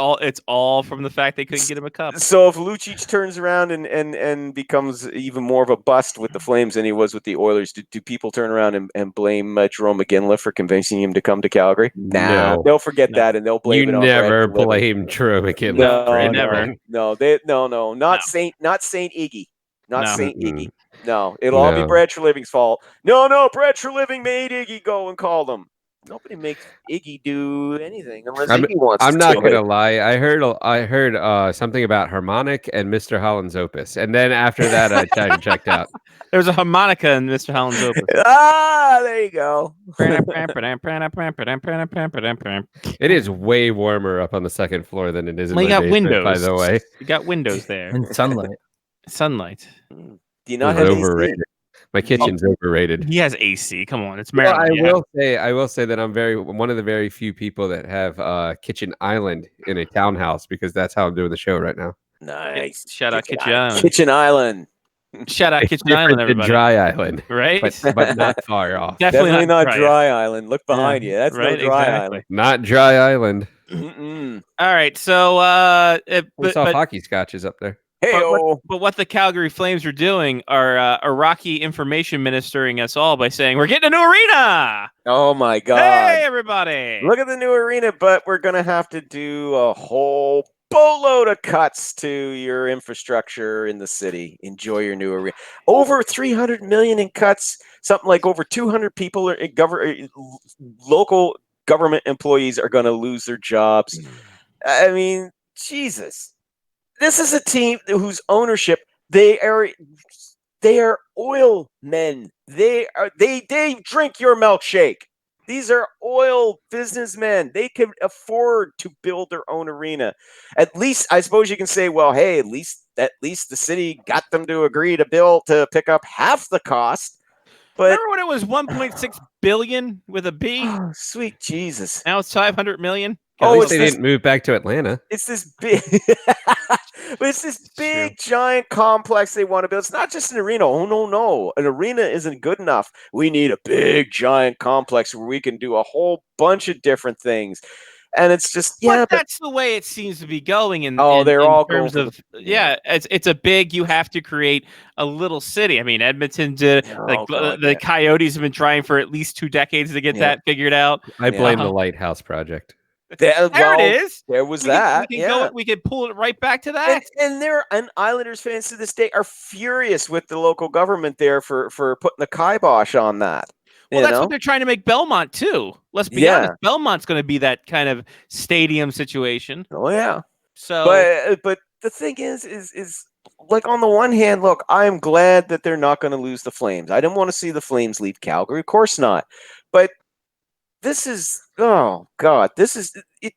all from the fact they couldn't get him a cup. So if Lucic turns around and becomes even more of a bust with the Flames than he was with the Oilers, do people turn around and blame Jerome Iginla for convincing him to come to Calgary? Nah, No. they'll forget that and they'll blame it on never Brad Treleving. blame Jerome McKinley. never. No, not Saint Iggy. Not Saint Iggy. No, it'll all be Brad Treliving's fault. No, Brad Treliving made Iggy go and call them. Nobody makes Iggy do anything unless Iggy wants to. I'm not gonna lie. I heard something about Harmonic and Mr. Holland's Opus, and then after that, I checked out. There was a harmonica in Mr. Holland's Opus. There you go. It is way warmer up on the second floor than it is in Well, my you got basement, windows. by the way. You got windows there. And sunlight. Sunlight. Do you not It's have overrated. My kitchen's overrated. He has AC. Come on, it's Well, Maryland. I will say that I'm one of the very few people that have a kitchen island in a townhouse because that's how I'm doing the show right now. Nice. Shout out Kitchen Island. Kitchen Island. Shout out It's Kitchen different Island, than everybody. Dry Island, Right? but not far off. Definitely not dry island. Look behind you. That's right, no dry exactly. island. Not Dry Island. Mm-mm. All right, so We saw hockey scotches up there. But what the Calgary Flames are doing are Iraqi information ministering us all by saying we're getting a new arena. Oh my God! Hey, everybody! Look at the new arena, but we're gonna have to do a whole boatload of cuts to your infrastructure in the city. Enjoy your new arena. Over 300 million in cuts. Something like over 200 people are local government employees are going to lose their jobs. I mean, Jesus. This is a team whose ownership they are oil men. They drink your milkshake. These are oil businessmen. They can afford to build their own arena. At least, I suppose you can say, well, hey, at least the city got them to agree to pick up half the cost. But remember when it was 1.6 billion with a B? Oh, sweet Jesus! Now it's 500 million. At least they didn't move back to Atlanta. It's this big, but it's this big, giant complex they want to build. It's not just an arena. Oh, no. An arena isn't good enough. We need a big, giant complex where we can do a whole bunch of different things. And it's just, but that's the way it seems to be going. They're all terms going of, it's a big, you have to create a little city. I mean, Edmonton did, the Coyotes have been trying for at least 2 decades to get that figured out. I blame the Lighthouse Project. There it is. There was We can pull it right back to that. And Islanders fans to this day are furious with the local government there for putting the kibosh on that. Well, that's what they're trying to make Belmont too. Let's be honest. Belmont's going to be that kind of stadium situation. Oh yeah. So, but the thing is like on the one hand, look, I'm glad that they're not going to lose the Flames. I didn't want to see the Flames leave Calgary, of course not. But this is, oh God, this is it.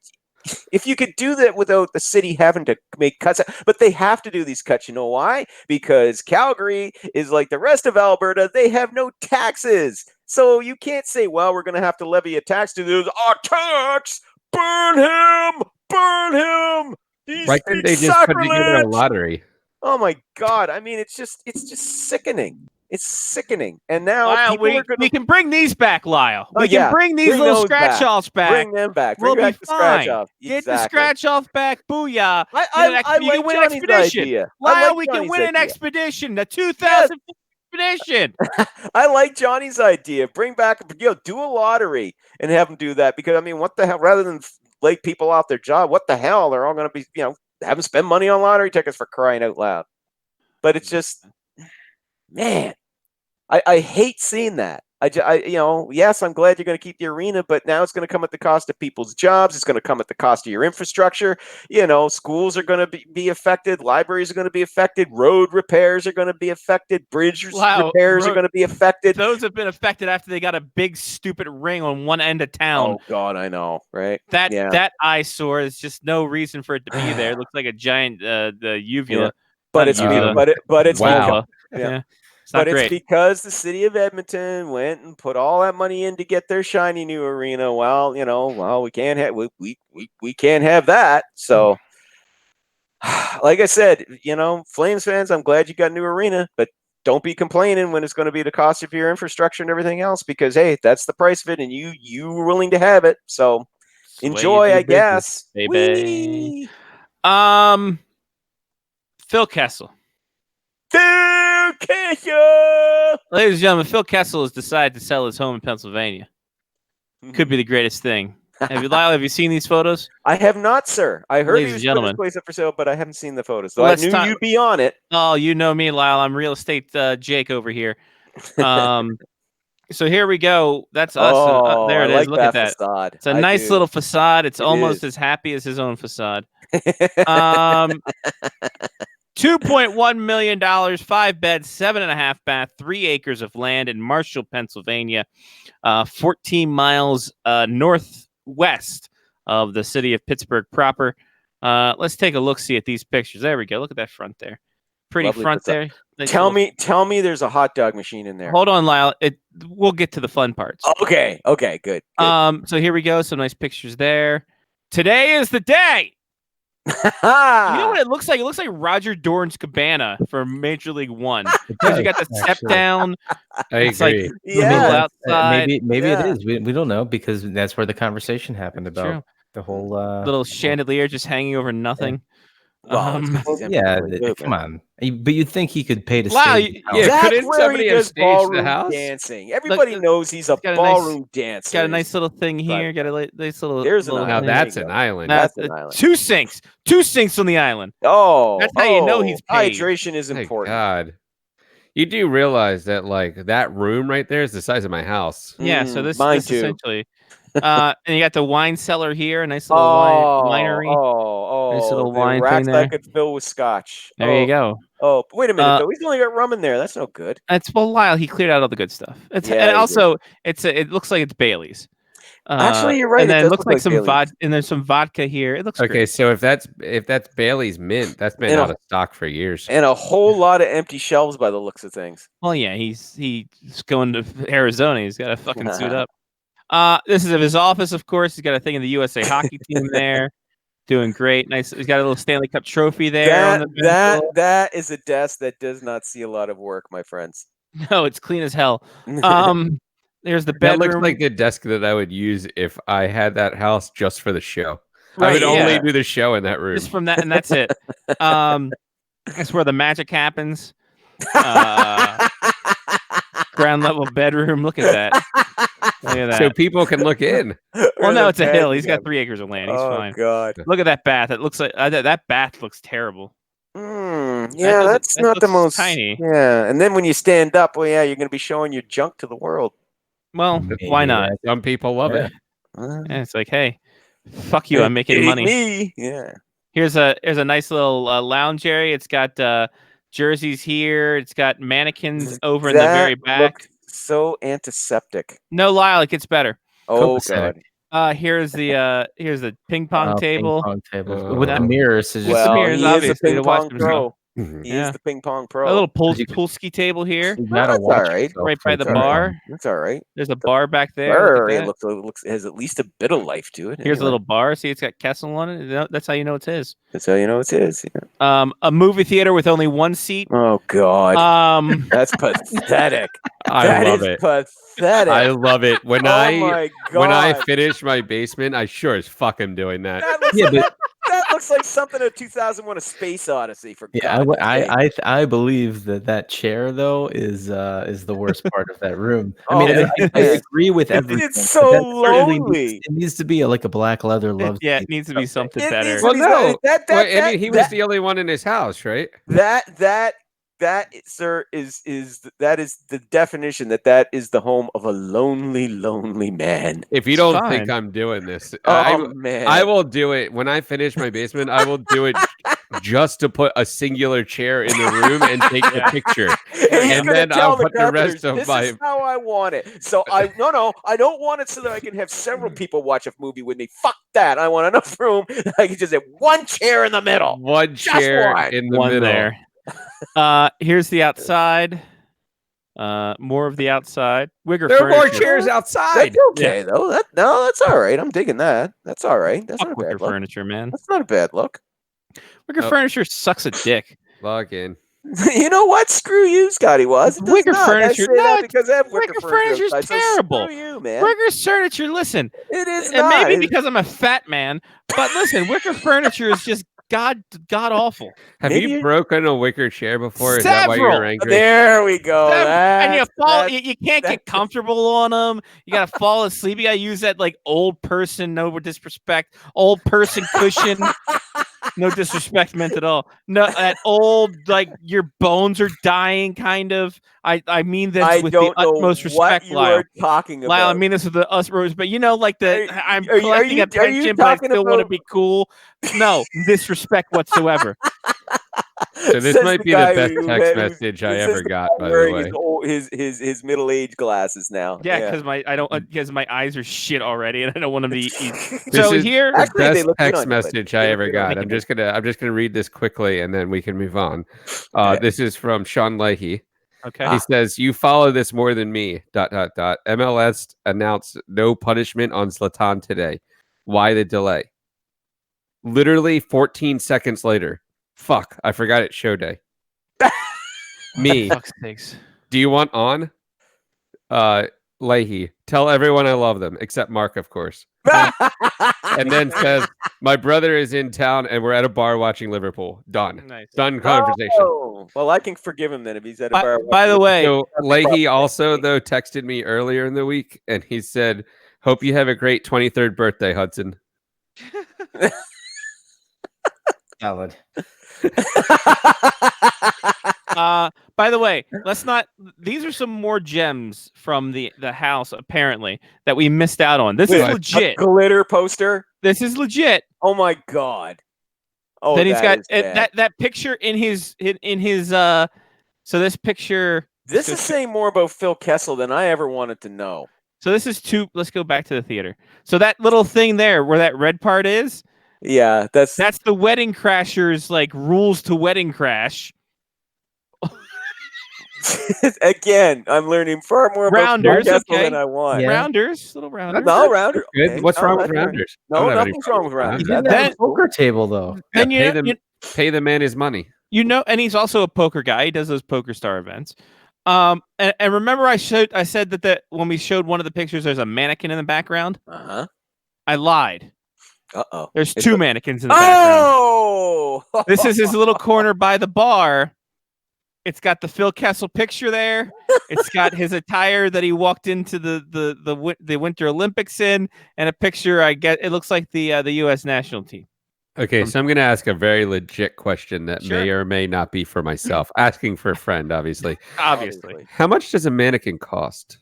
If you could do that without the city having to make cuts, but they have to do these cuts. You know why? Because Calgary is like the rest of Alberta. They have no taxes. So you can't say, well, we're going to have to levy a tax to those. A tax! Burn him! Burn him! Why couldn't they just put together a lottery? Oh my God. I mean, it's just sickening. It's sickening. And now Lyle, we can bring these back, Lyle. We can bring these little scratch-offs back. Bring them back. We'll back be the fine. scratch-off. Get the scratch-off back. Booyah. I you can win an Johnny's expedition. idea. Lyle, we can win an expedition. The 2000 expedition. I like Johnny's idea. Bring back, do a lottery and have them do that. Because, I mean, what the hell? Rather than lay people off their job, what the hell? They're all going to be, have them spend money on lottery tickets for crying out loud. But it's just, man, I hate seeing that. Yes, I'm glad you're going to keep the arena, but now it's going to come at the cost of people's jobs. It's going to come at the cost of your infrastructure. Schools are going to be affected. Libraries are going to be affected. Road repairs are going to be affected. Bridge repairs are going to be affected. Those have been affected after they got a big stupid ring on one end of town. Oh God, I know, right? That eyesore is just no reason for it to be there. It looks like a giant the uvula. But it's wow. Yeah. It's not But great. it's because the city of Edmonton went and put all that money in to get their shiny new arena. Well, we can't have we can't have that. So, like I said, Flames fans, I'm glad you got a new arena, but don't be complaining when it's going to be the cost of your infrastructure and everything else, because hey, that's the price of it, and you were willing to have it. So enjoy, I guess. Baby. Phil Kessel. Phil Kessel! Ladies and gentlemen, Phil Kessel has decided to sell his home in Pennsylvania. Could be the greatest thing. Lyle, have you seen these photos? I have not, sir. I heard Ladies he was and putting his gentlemen. place up for sale, but I haven't seen the photos. So I knew you'd be on it. Oh, you know me, Lyle. I'm real estate Jake over here. So here we go. That's us. Oh, there it I is. like Look at that. facade. It's a nice little facade. It's almost as happy as his own facade. $2.1 million, 5 beds, 7.5 bath, 3 acres of land in Marshall, Pennsylvania, 14 miles northwest of the city of Pittsburgh proper. Let's take a look-see at these pictures. There we go. Look at that front there. Pretty Lovely front facade. there. Tell me there's a hot dog machine in there. Hold on, Lyle. We'll get to the fun parts. Okay, good. So here we go. Some nice pictures there. Today is the day. You know what it looks like? It looks like Roger Dorn's cabana from Major League One. Because you got the step down. I It's agree. like the middle outside. Maybe it is. We don't know, because that's where the conversation happened about True. the whole Little chandelier just hanging over nothing. Well, yeah, come on. But you'd think he could pay to Wow, stay. Yeah, That's couldn't where somebody he have does staged the ballroom house? dancing. Everybody Look, knows he's a got a ballroom dancer. Got a nice little thing here. Got a nice little. There's an little Now island. thing. that's you an go. island. That's an island. 2 sinks. 2 sinks on the island. Oh, That's how you know he's paid. hydration is My important. God. You do realize that that room right there is the size of my house. Yeah. So this mine this too. essentially. And you got the wine cellar here. A nice little winery. Nice little the wine racks thing I there. could fill with scotch. There you go. Oh, wait a minute though. Uh, He's only got rum in there. That's no good. Lyle. He cleared out all the good stuff. Yeah, And he also it looks like it's Bailey's. Actually, you're right. And it then does it looks look like some Bailey's. vodka. And there's some vodka here. It looks Okay, great. so if that's Bailey's mint, that's been And out of stock for years. And a whole lot of empty shelves by the looks of things. Well, yeah, he's going to Arizona. He's got to fucking suit up. This is of his office, of course. He's got a thing of the USA hockey team there, doing great. Nice. He's got a little Stanley Cup trophy there. On the That is a desk that does not see a lot of work, my friends. No, it's clean as hell. There's the That bedroom. looks like a desk that I would use if I had that house just for the show. I Right, would only yeah. do the show in that room. Just from that, and that's it. That's where the magic happens. Ground level bedroom. Look at that. Look at that. So people can look in. Well, no, it's a hill. He's got got 3 acres of land. He's Oh fine. God. Look at that bath. It looks like that bath looks terrible. Yeah, doesn't- that's that not the looks most tiny. Yeah, and then when you stand up, well, yeah, you're going to be showing your junk to the world. Well, why not? Some people love it. Yeah, it's like, hey, fuck you. I'm making Ain't money. Me. Yeah. Here's a nice little lounge area. It's got jerseys here. It's got mannequins over in the very back. looked so antiseptic. No, Lyle, it gets better. Oh Copacetic. God. Here's the ping pong table. Ping pong table. Oh. With the mirrors. To just Well, Well, mirrors, he is the obviously, ping to watch pong himself. pro. Mhm. He Yeah. is the ping pong A pro. little pool ski table here, you gotta That's watch all right. yourself right by the sometimes. bar. That's all right. There's a bar back there. Brr, Look at it that. looks has at least a bit of life to it. Here's a anyway. little bar. See, it's got Kessel on it. That's how you know it's his. That's how you know it is. Yeah. A movie theater with only 1 seat. Oh God. That's pathetic. I love it. Pathetic. I love it. When my God. when I finish my basement, I sure as fuck am doing that. That looks, Yeah, like, but that looks like something of 2001: A Space Odyssey. For yeah, God's sake. I believe that chair though is the worst part of that room. I Oh, mean, I it's- agree with everything. it's but so that certainly lonely. It needs to be like a black leather love. Yeah, it seat. needs to be something It better. needs to Well, be no. that Well, I mean, he was the only one in his house, right? that that, sir, is the definition that is the home of a lonely, lonely man. If you It's don't fine. think I'm doing this, Oh man, I will do it when I finish my basement. I will do it just to put a singular chair in the room and take the picture. And then I'll put the rest of this my- is how I want it. So I don't want it so that I can have several people watch a movie with me. Fuck that. I want enough room that I can just have one chair in the middle. One Just chair one. in the One middle. there. Here's the outside. More of the outside. Wigger There are more furniture. chairs outside. That's okay though. That's all right. I'm digging that. That's all right. That's Fuck not a wicker bad look. furniture, man. That's not a bad look. Wicker Oh. furniture sucks a dick. Log in. You know what? Screw you, Scotty Was. It does Wicker not. furniture- I say no, that because I have wicker wicker furniture furniture's outside, so terrible. Screw you, man. Wicker furniture, listen, It is and not. maybe because I'm a fat man, but listen, wicker furniture is just god awful. Have Maybe you you- broken a wicker chair before? Is that why Several. you're angry? There we go. And you fall, That's- you can't get comfortable on them. You gotta fall asleep. You gotta use that like old person, no disrespect, old person cushion. No disrespect meant at all. No, that old like your bones are dying kind of. I mean this I with the don't know utmost what respect, you Lyle. are talking about. Lyle, I mean this with the utmost, but you know, like the I'm are collecting you- a are you pension, but I talking still want to about- be cool. No disrespect whatsoever. So this Says might be the guy best who text had- message I says ever the got, guy by the wearing way. his middle age glasses now. Yeah, because my eyes are shit already, and I don't want them to eat. This So is here, the Actually, they best look good text on you, buddy. message They I look ever good on got. you. I'm just gonna read this quickly and then we can move on. Okay. This is from Sean Leahy. okay. He says, "You follow this more than me." ... MLS announced no punishment on Zlatan today. Why the delay? Literally 14 seconds later. Fuck! I forgot it's show day. Me. Fuck's sakes. Do you want on? Leahy. Tell everyone I love them, except Mark, of course. And then says, "My brother is in town, and we're at a bar watching Liverpool." Done. Nice. Done conversation. Oh, well, I can forgive him then if he's at a bar. By the way, So Leahy also though texted me earlier in the week, and he said, "Hope you have a great 23rd birthday, Hudson." Valid. by the way, let's not. These are some more gems from the house apparently that we missed out on. This Wait, is a legit. glitter poster. This is legit. Oh my god. Oh, Then he's got is bad. that picture in his So this picture. This is saying more about Phil Kessel than I ever wanted to know. So this is two. Let's go back to the theater. So that little thing there, where that red part is, Yeah, that's that's the Wedding Crashers like rules to Wedding Crash. again. I'm learning far more about Phil Rounders, Kessel okay. than I want. Yeah. Rounders, little rounders. No, rounder. Good. okay. What's No, wrong with that's all right. rounders? I No, don't have any nothing's wrong with problem rounders. He did That- that Then- at a poker table though. Then Yeah, you, pay the man his money. you know, and he's also a poker guy. He does those Poker Star events. And remember, I said that when we showed one of the pictures, there's a mannequin in the background. Uh-huh. I lied. Uh-oh. There's It's two a- mannequins in the background. Oh! This is his little corner by the bar. It's got the Phil Kessel picture there. It's got his attire that he walked into the Winter Olympics in, and a picture. I get it looks like the U.S. national team. Okay, so I'm going to ask a very legit question that may Sure. or may not be for myself. Asking for a friend, obviously. Obviously, How much does a mannequin cost?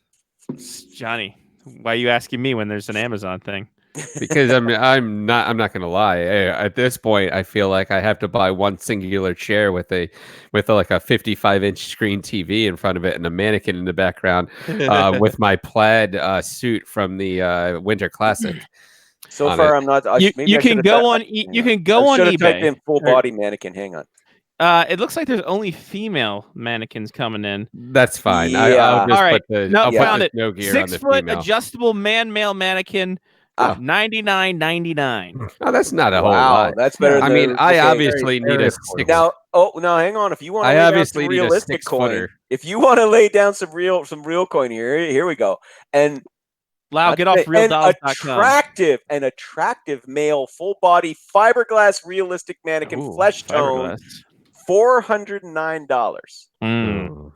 Johnny, why are you asking me when there's an Amazon thing? Because I'm not going to lie. At this point, I feel like I have to buy one singular chair with like a 55-inch screen TV in front of it and a mannequin in the background with my plaid suit from the Winter Classic. So on far, it. I'm not. You can go on Typed in eBay. full body mannequin. Hang on. It looks like there's only female mannequins coming in. That's fine. Yeah. I'll just All right. put the No, I'll put found the it. snow gear on the 6 foot female. adjustable male mannequin. Ah. $99.99. Oh, that's not a whole Wow, lot. that's better. I than mean, the- I okay, obviously very need a affordable. six. Now, no, hang on. If you want to I lay down obviously some need a realistic coin, 6-footer. if you want to lay down some real coin here we go. And Wow, get off an realdollars.com. attractive male full body fiberglass realistic mannequin, Ooh, flesh tone, fiberglass. $409. Mm.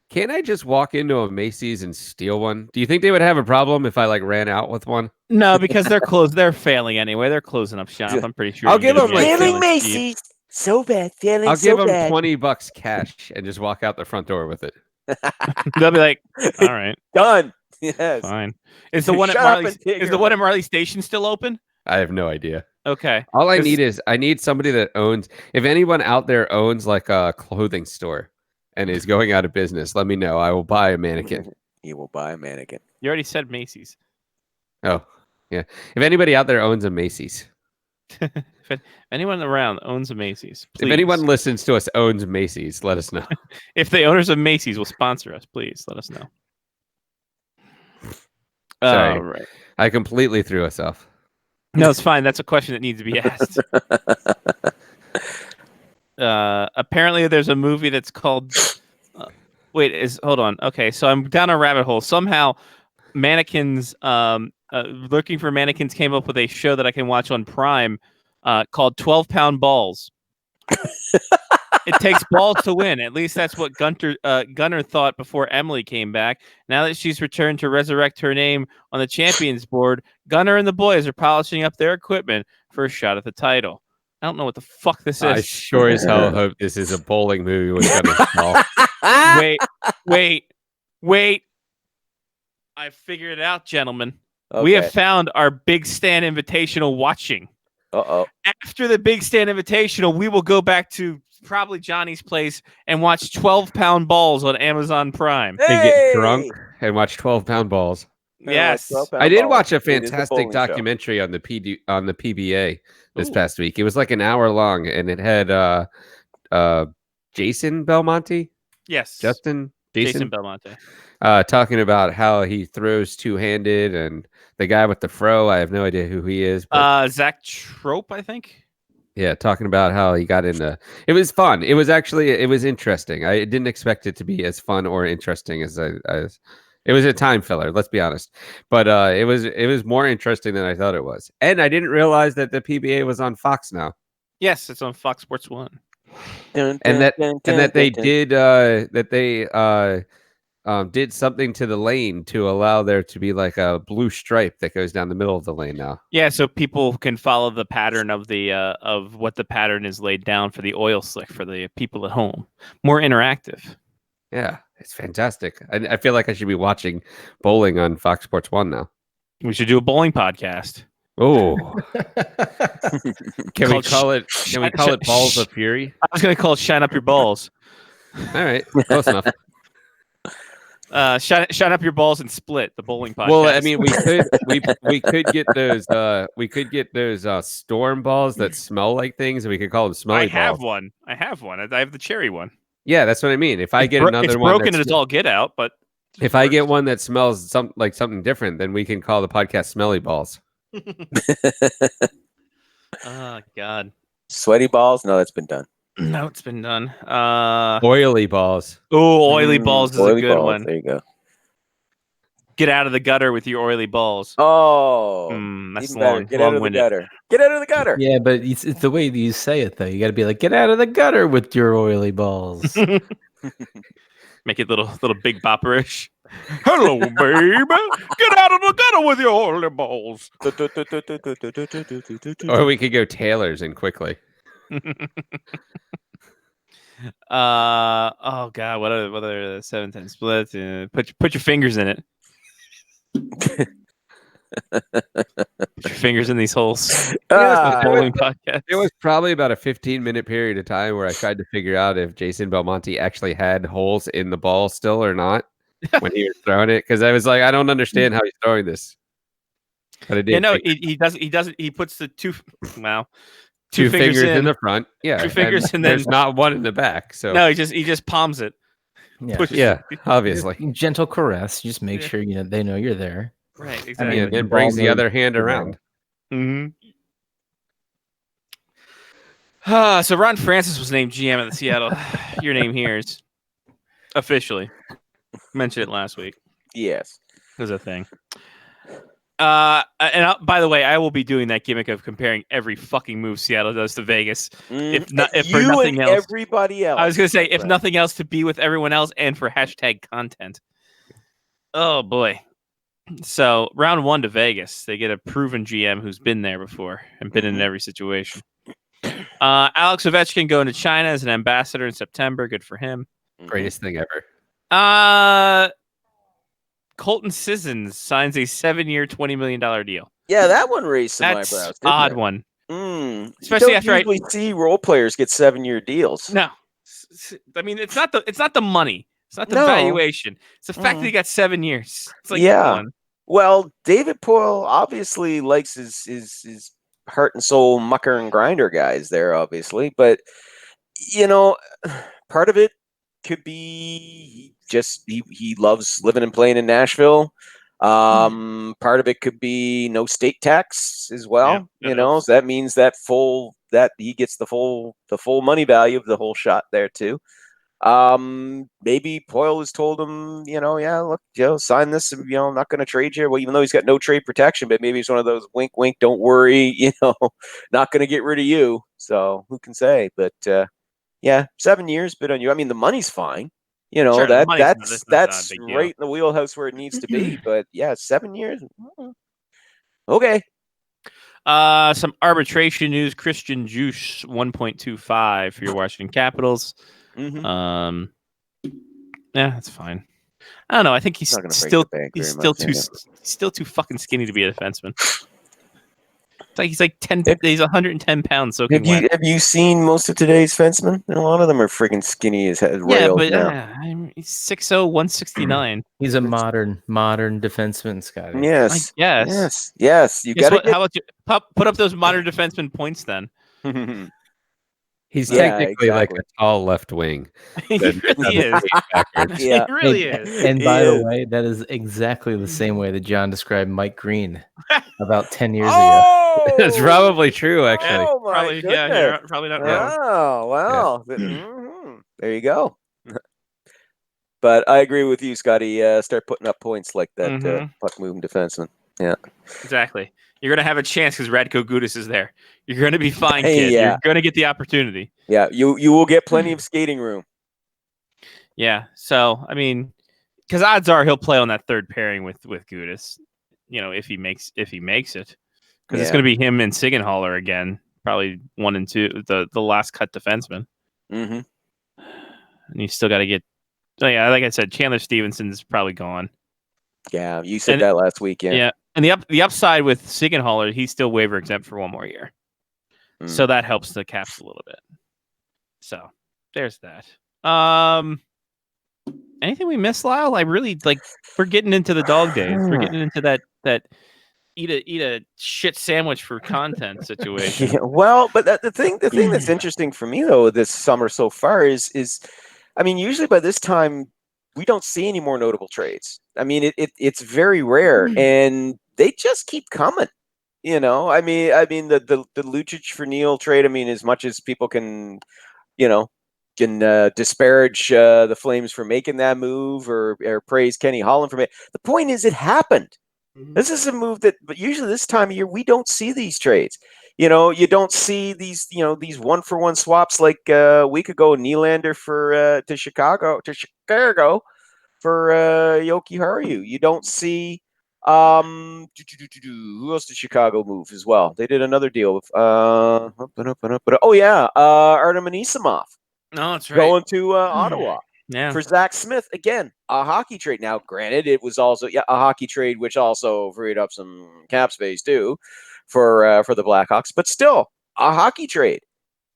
Can't I just walk into a Macy's and steal one? Do you think they would have a problem if I like ran out with one? No, because they're closed. They're failing anyway. They're closing up shop. I'm pretty sure. I'll you can give get them, like, them Failing fairly cheap. Macy's. So bad, feeling I'll so give him bad. $20 cash and just walk out the front door with it. They'll be like, all right, Done. Yes. fine. Is the one at Shut up Marley? and take Is your the one at Marley Station still open? I have no idea. Okay. All I 'Cause- need is I need somebody that owns. If anyone out there owns like a clothing store and is going out of business, let me know. I will buy a mannequin. You will buy a mannequin. You already said Macy's. Oh, yeah. If anybody out there owns a Macy's, If anyone around owns a Macy's, please. if anyone listens to us owns Macy's, let us know. If the owners of Macy's will sponsor us, please let us know. Sorry. All right. I completely threw us off. No, it's fine. That's a question that needs to be asked. Apparently, there's a movie that's called. Hold on. Okay, so I'm down a rabbit hole. Somehow, mannequins. Looking for mannequins came up with a show that I can watch on Prime, called 12-Pound Balls. It takes balls to win. At least that's what Gunnar thought before Emily came back. Now that she's returned to resurrect her name on the champions board, Gunnar and the boys are polishing up their equipment for a shot at the title. I don't know what the fuck this is. I sure as hell hope this is a bowling movie with Gunnar Small. Wait. I figured it out, gentlemen. We have found our Big Stand Invitational watching. Uh-oh. After the Big Stand Invitational, we will go back to probably Johnny's place and watch 12-Pound Balls on Amazon Prime. And get drunk and watch 12-pound balls. Yes. I did watch a fantastic documentary on the PBA this past week. It was like an hour long, and it had Jason Belmonte. Yes. Jason Belmonte. Talking about how he throws two-handed, and the guy with the fro. I have no idea who he is. But, Zach Trope, I think. yeah, talking about how he got into. It was fun. It was interesting. I didn't expect it to be as fun or interesting as it was a time filler. Let's be honest, but it was more interesting than I thought it was, and I didn't realize that the PBA was on Fox now. Yes, it's on Fox Sports 1. And that they did something to the lane to allow there to be like a blue stripe that goes down the middle of the lane now. Yeah, so people can follow the pattern of the of what the pattern is laid down for the oil slick for the people at home. More interactive. Yeah, it's fantastic. I feel like I should be watching bowling on Fox Sports 1 now. We should do a bowling podcast. Oh, can we call it Balls of Fury? I was going to call it Shine Up Your Balls. All right, close enough. Shine Up Your Balls and Split, the bowling podcast. Well, I mean, we could get those storm balls that smell like things, and we could call them smelly balls. I have one. I have the cherry one. Yeah, that's what I mean. If I get another it's one, broken, it's all get out. But if I get one that smells something different, then we can call the podcast Smelly Balls. Oh God, sweaty balls? No, that's been done. No, it's been done. Oily balls. Oh, oily balls is a good one. There you go. Get out of the gutter with your oily balls. Oh, that's even better. long. Get out of the gutter. Get out of the gutter. Yeah, but it's the way that you say it, though. You got to be like, get out of the gutter with your oily balls. Make it little Big Bopperish. Hello, babe. Get out of the gutter with your oily balls. Or we could go Taylor's and quickly. Oh God, what are the 7-10 splits? Put your fingers in it. Put your fingers in these holes. It was probably about a 15-minute period of time where I tried to figure out if Jason Belmonte actually had holes in the ball still or not when he was throwing it, because I was like, I don't understand how he's throwing this. But I did. Yeah, no, he doesn't. He puts the two fingers in the front. Yeah, two fingers, and then there's not one in the back. So no, he just palms it. Yeah, obviously. Gentle caress. Just make sure they know you're there. Right, exactly. And then brings the other hand around. Mm-hmm. So Ron Francis was named GM at the Seattle. Your name here is officially mentioned it last week. Yes, there's a thing. By the way, I will be doing that gimmick of comparing every fucking move Seattle does to Vegas. If for nothing else, everybody else. I was gonna say, if nothing else, to be with everyone else and for hashtag content. Oh boy. So round 1 to Vegas, they get a proven GM who's been there before and been in every situation. Alex Ovechkin going to China as an ambassador in September. Good for him. Greatest thing ever. Colton Sissons signs a 7-year, $20 million deal. Yeah, that one raised some That's eyebrows. odd one. Especially after I see role players get 7-year deals. No, I mean it's not the money. It's not the valuation. It's the fact that he got 7 years. It's like, come on. Well, David Poyle obviously likes his heart and soul mucker and grinder guys there, obviously. But, part of it could be he loves living and playing in Nashville. Part of it could be no state tax as well. So that means that he gets the full money value of the whole shot there too. Maybe Poyle has told him, look, sign this. I'm not going to trade you. Well, even though he's got no trade protection, but maybe he's one of those wink, wink, don't worry, not going to get rid of you. So who can say? But 7 years, bit on you. I mean, the money's fine. Sure, that's right in the wheelhouse where it needs to be. But 7 years, okay. Some arbitration news. Christian Juice 1.25 for your Washington Capitals. Yeah, that's fine. I don't know. I think he's still too fucking skinny to be a defenseman. He's like 10. He's 110 pounds. So have you seen most of today's defensemen? A lot of them are friggin' skinny as hell. Yeah, but he's 6'0", 169. He's a modern defenseman, Scotty. Yes. Yes. You got How about you put up those modern defenseman points then? He's technically like a tall left wing. He really is. He really is. And by the way, that is exactly the same way that John described Mike Green about 10 years ago. It's probably true, actually. Oh my probably, goodness. you're probably not wrong. Oh, wow. There you go. But I agree with you, Scotty. Start putting up points like that puck moving defenseman. Yeah. Exactly. You're going to have a chance because Radko Gudas is there. You're going to be fine, kid. You're going to get the opportunity. Yeah, you will get plenty of skating room. Yeah. So, I mean, because odds are he'll play on that third pairing with Gudas, if he makes it. Because it's going to be him and Sigenhaller again, probably 1 and 2, the last cut defenseman. Mm-hmm. And you still got to get. Oh yeah, like I said, Chandler Stevenson's probably gone. Yeah, you said that last week. Yeah, and the upside with Sigenhaller, he's still waiver exempt for 1 more year, so that helps the Caps a little bit. So there's that. Anything we missed, Lyle? I really we're getting into the dog days. We're getting into that eat a shit sandwich for content situation. Yeah, well, but the thing that's interesting for me though this summer so far is, I mean, usually by this time we don't see any more notable trades. I mean, it's very rare, and they just keep coming. I mean the Lucic for Neil trade. I mean, as much as people can disparage the Flames for making that move or praise Kenny Holland for it, the point is it happened. This is a move but usually this time of year we don't see these trades. You don't see these 1-for-1 swaps like a week ago. Nylander to Chicago for Yoki Haru. You don't see who else did Chicago move as well? They did another deal with Artem Anisimov. No, that's right. Going to Ottawa. Yeah. For Zach Smith, again, a hockey trade. Now, granted, it was also a hockey trade, which also freed up some cap space too for the Blackhawks. But still, a hockey trade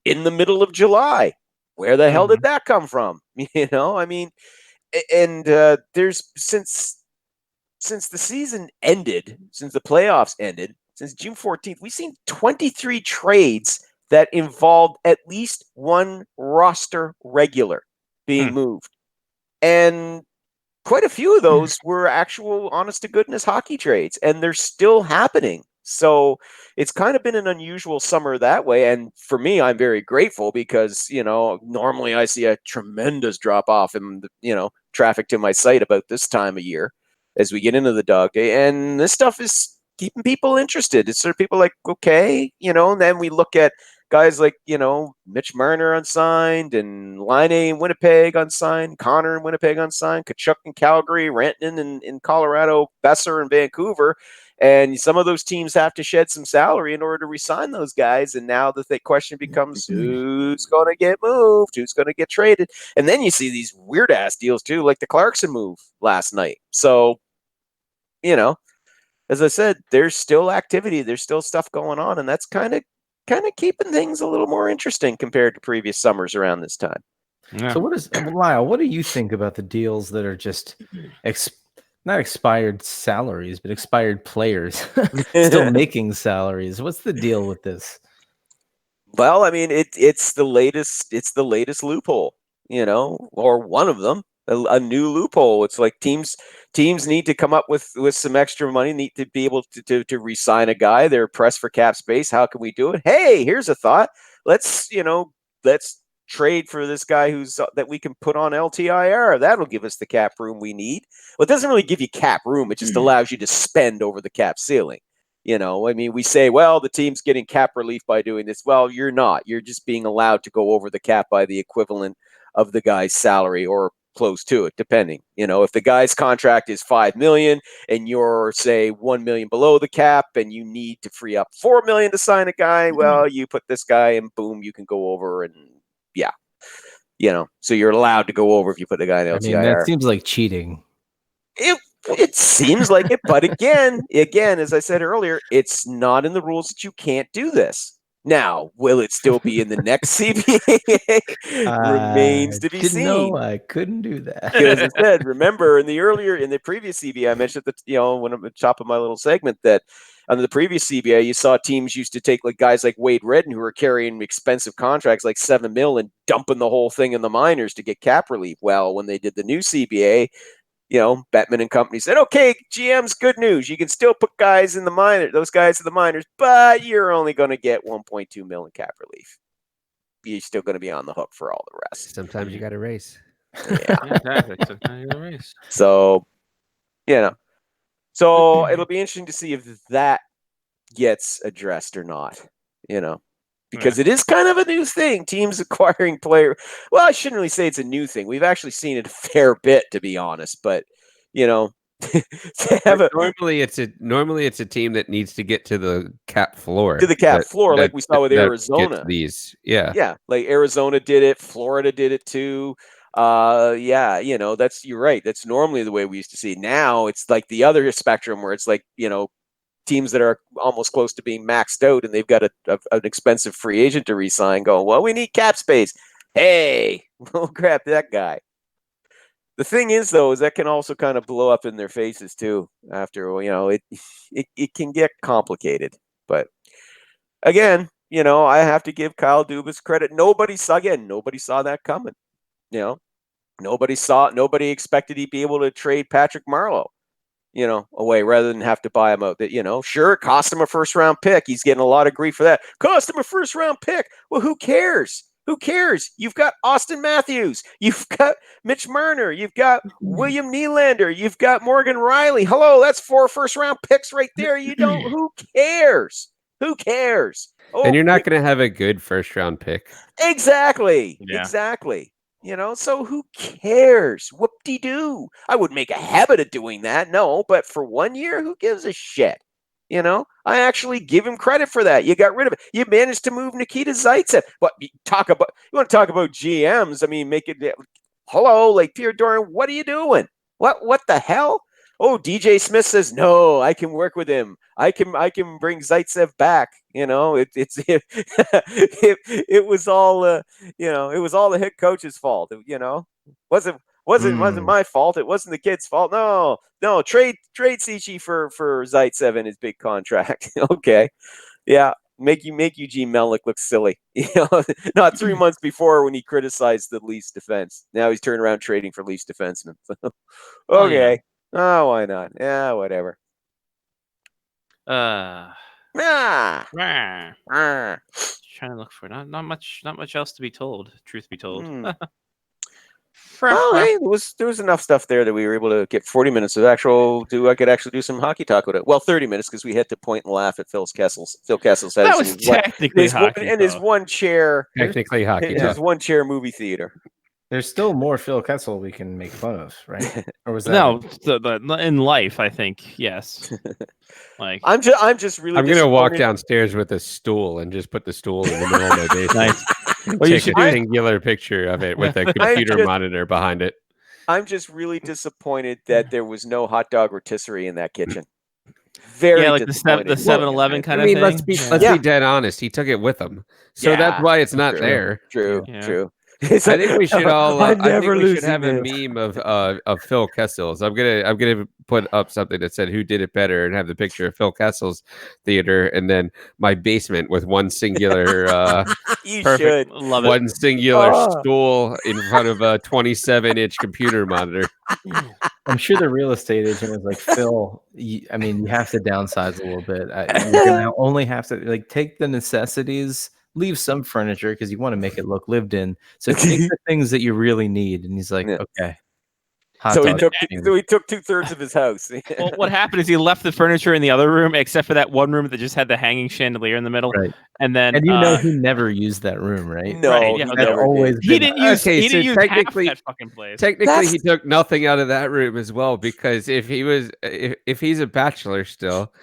in the middle of July. Where the hell did that come from? I mean, and there's since the season ended, since the playoffs ended, since June 14th, we've seen 23 trades that involved at least one roster regular being moved. And quite a few of those were actual honest-to-goodness hockey trades, and they're still happening. So it's kind of been an unusual summer that way. And for me, I'm very grateful because, normally I see a tremendous drop-off in, traffic to my site about this time of year as we get into the dog day. And this stuff is keeping people interested. It's sort of people like, okay, and then we look at guys like, Mitch Marner unsigned and Line in Winnipeg unsigned, Connor in Winnipeg unsigned, Kachuk in Calgary, Rantanen in Colorado, Besser in Vancouver. And some of those teams have to shed some salary in order to re-sign those guys. And now the question becomes who's going to get moved, who's going to get traded. And then you see these weird ass deals too, like the Clarkson move last night. So, as I said, there's still activity, there's still stuff going on, and that's kind of keeping things a little more interesting compared to previous summers around this time. Yeah. So Lyle, what do you think about the deals that are just not expired salaries, but expired players still making salaries? What's the deal with this? Well, I mean, it's the latest loophole, or one of them, a new loophole. It's like teams need to come up with some extra money, need to be able to re-sign a guy. They're pressed for cap space. How can we do it? Hey, here's a thought. Let's trade for this guy that we can put on LTIR. That'll give us the cap room we need. Well, it doesn't really give you cap room. It just allows you to spend over the cap ceiling. I mean, we say, well, the team's getting cap relief by doing this. Well, you're not. You're just being allowed to go over the cap by the equivalent of the guy's salary or close to it, depending. If the guy's contract is $5 million and you're, say, $1 million below the cap and you need to free up $4 million to sign a guy, well, you put this guy and boom, you can go over and so you're allowed to go over if you put the guy in LTIR. I mean, that seems like cheating. It seems like it, but again, as I said earlier, it's not in the rules that you can't do this. Now, will it still be in the next CBA? Remains to be seen. No, I couldn't do that. As I said, remember in the previous CBA, I mentioned that when I'm at the top of my little segment that under the previous CBA, you saw teams used to take like guys like Wade Redden who were carrying expensive contracts like $7 million and dumping the whole thing in the minors to get cap relief. Well, when they did the new CBA, Bettman and company said, okay, GM's good news. You can still put guys in the minors, but you're only going to get $1.2 million cap relief. You're still going to be on the hook for all the rest. Sometimes you got to race. Yeah. Exactly. Sometimes you gotta race. So, so it'll be interesting to see if that gets addressed or not, because it is kind of a new thing. Teams acquiring player. Well, I shouldn't really say it's a new thing. We've actually seen it a fair bit, to be honest. But normally it's a team that needs to get to the cap floor. Like we saw with Arizona. Like Arizona did it. Florida did it too. You're right. That's normally the way we used to see. Now it's like the other spectrum where it's like, teams that are almost close to being maxed out and they've got an expensive free agent to re-sign going, well, we need cap space. Hey, we'll grab that guy. The thing is, though, is that can also kind of blow up in their faces too. After, it can get complicated. But again, I have to give Kyle Dubas credit. Nobody saw that coming. Nobody expected he'd be able to trade Patrick Marleau, away rather than have to buy him out. That, sure, it cost him a first-round pick. He's getting a lot of grief for that. Cost him a first-round pick. Well, who cares? Who cares? You've got Austin Matthews. You've got Mitch Marner. You've got William Nylander. You've got Morgan Riley. Hello, that's 4 first-round picks right there. Who cares? Who cares? Oh, and you're not going to have a good first-round pick. Exactly. Yeah. Exactly. So who cares? Whoop-de-doo. I wouldn't make a habit of doing that, no, but for 1 year, who gives a shit? I actually give him credit for that. You got rid of it. You managed to move Nikita Zaitsev. What you want to talk about GMs? I mean, make it hello, like Pierre Dorion, what are you doing? What the hell? Oh, DJ Smith says, no, I can work with him. I can bring Zaitsev back. It was all it was all the head coach's fault. Wasn't my fault. It wasn't the kid's fault. No, trade Cichy for Zaitsev and his big contract. Okay. Yeah. Make Eugene Melnyk look silly. Not 3 months before when he criticized the Leafs defense. Now he's turning around trading for Leafs defensemen. Okay. Oh, why not? Yeah, whatever. Trying to look for not much else to be told. Truth be told. Well, hey, there was enough stuff there that we were able to get 40 minutes of I could actually do some hockey talk with it. Well, 30 minutes because we had to point and laugh at Phil Kessel's that was technically hockey. And his one chair. Technically hockey. His one chair movie theater. There's still more Phil Kessel we can make fun of, right? Or was that No, in life, I think yes. Like I'm just really. I'm gonna walk disappointed- downstairs with a stool and just put the stool in the middle of my basement. Nice. And What you take should a do is- singular picture of it with a computer just- monitor behind it. I'm just really disappointed that there was no hot dog rotisserie in that kitchen. Very yeah, like the disappointed. 7-Eleven kind I of mean, thing. let's be Yeah. dead honest. He took it with him, so Yeah, that's why it's not true. there. True, Yeah. true. I think we should all. I think never we should have a losing meme of Phil Kessel's. I'm gonna put up something that said who did it better and have the picture of Phil Kessel's theater and then my basement with one singular You Perfect. should. Love it. one singular Oh. stool in front of a 27-inch computer monitor. I'm sure the real estate agent was like, Phil, I mean, you have to downsize a little bit. You're gonna only have to like take the necessities, leave some furniture because you want to make it look lived in. So take the things that you really need. And he's like, Yeah. okay. Hot So he dog took machine. 2/3 of his house. Well, what happened is he left the furniture in the other room, except for that one room that just had the hanging chandelier in the middle. Right. And then, And you know he never used that room, right? No, Right, he yeah, That's never always did. he been- didn't use. Okay, he so didn't use half technically- that fucking place. Technically, he took nothing out of that room as well because if he's a bachelor still,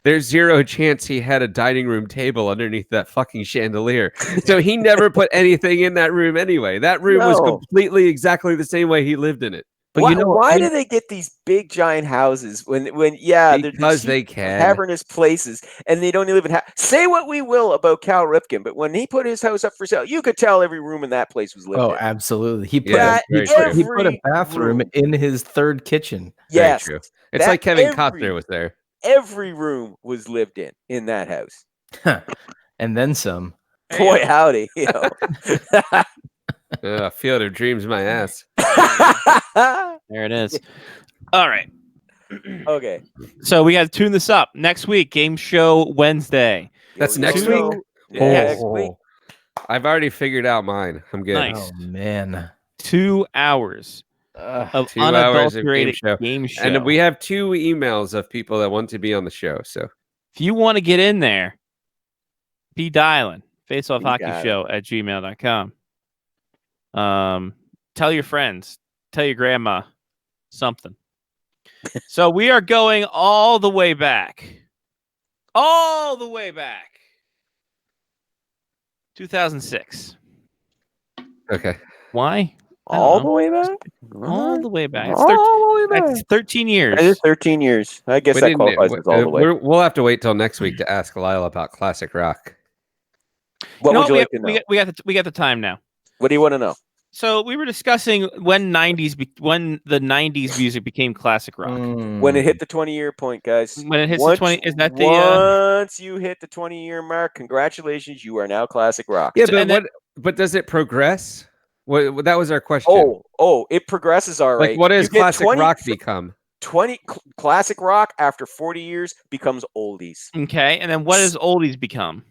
there's zero chance he had a dining room table underneath that fucking chandelier. So he never put anything in that room anyway. That room was No. completely exactly the same way he lived in it. But why, you know what? why do they get these big giant houses when they're Because these they can. cavernous places and they don't live in say what we will about Cal Ripken, but when he put his house up for sale, you could tell every room in that place was lived Oh, in. absolutely. He put, Yeah, he, that's put, very he put a true. bathroom Every in his third kitchen. Very Yes, true. It's that like Kevin every- Costner was there. every room was lived in that house. And then some. Boy, howdy, you know. Field of Dreams, my ass. There it is. All right. Okay. So we got to tune this up next week. Game show Wednesday. That's Here we next go. week? Yeah, Yes. next week. I've already figured out mine. I'm good. Nice. Oh, man. 2 hours of 2 hours of game unadulterated show. game show. And we have 2 emails of people that want to be on the show. So If you want to get in there, be dialing faceoffhockeyshow@gmail.com. Tell your friends, tell your grandma something. So we are going all the way back. 2006. okay. Why? I don't All know. the way back? All the way back. It's All the way That's back. 13 years. It is 13 years. I guess We that didn't- qualifies as all the way. We'll have to wait till next week to ask Lyle about classic rock. What You know would you we like got- to know? we got the time now. What do you want to know? So we were discussing when the 90s music became classic rock. When it hit the 20-year point, guys. When it hits Once- the 20, is that the Once you hit the 20-year mark, congratulations, you are now classic rock. Yeah, So- but and then- but does it progress? What that was our question. Oh, it progresses all right. like what does You get classic 20 rock become? 20 classic rock after 40 years becomes oldies. Okay, and then what does oldies become?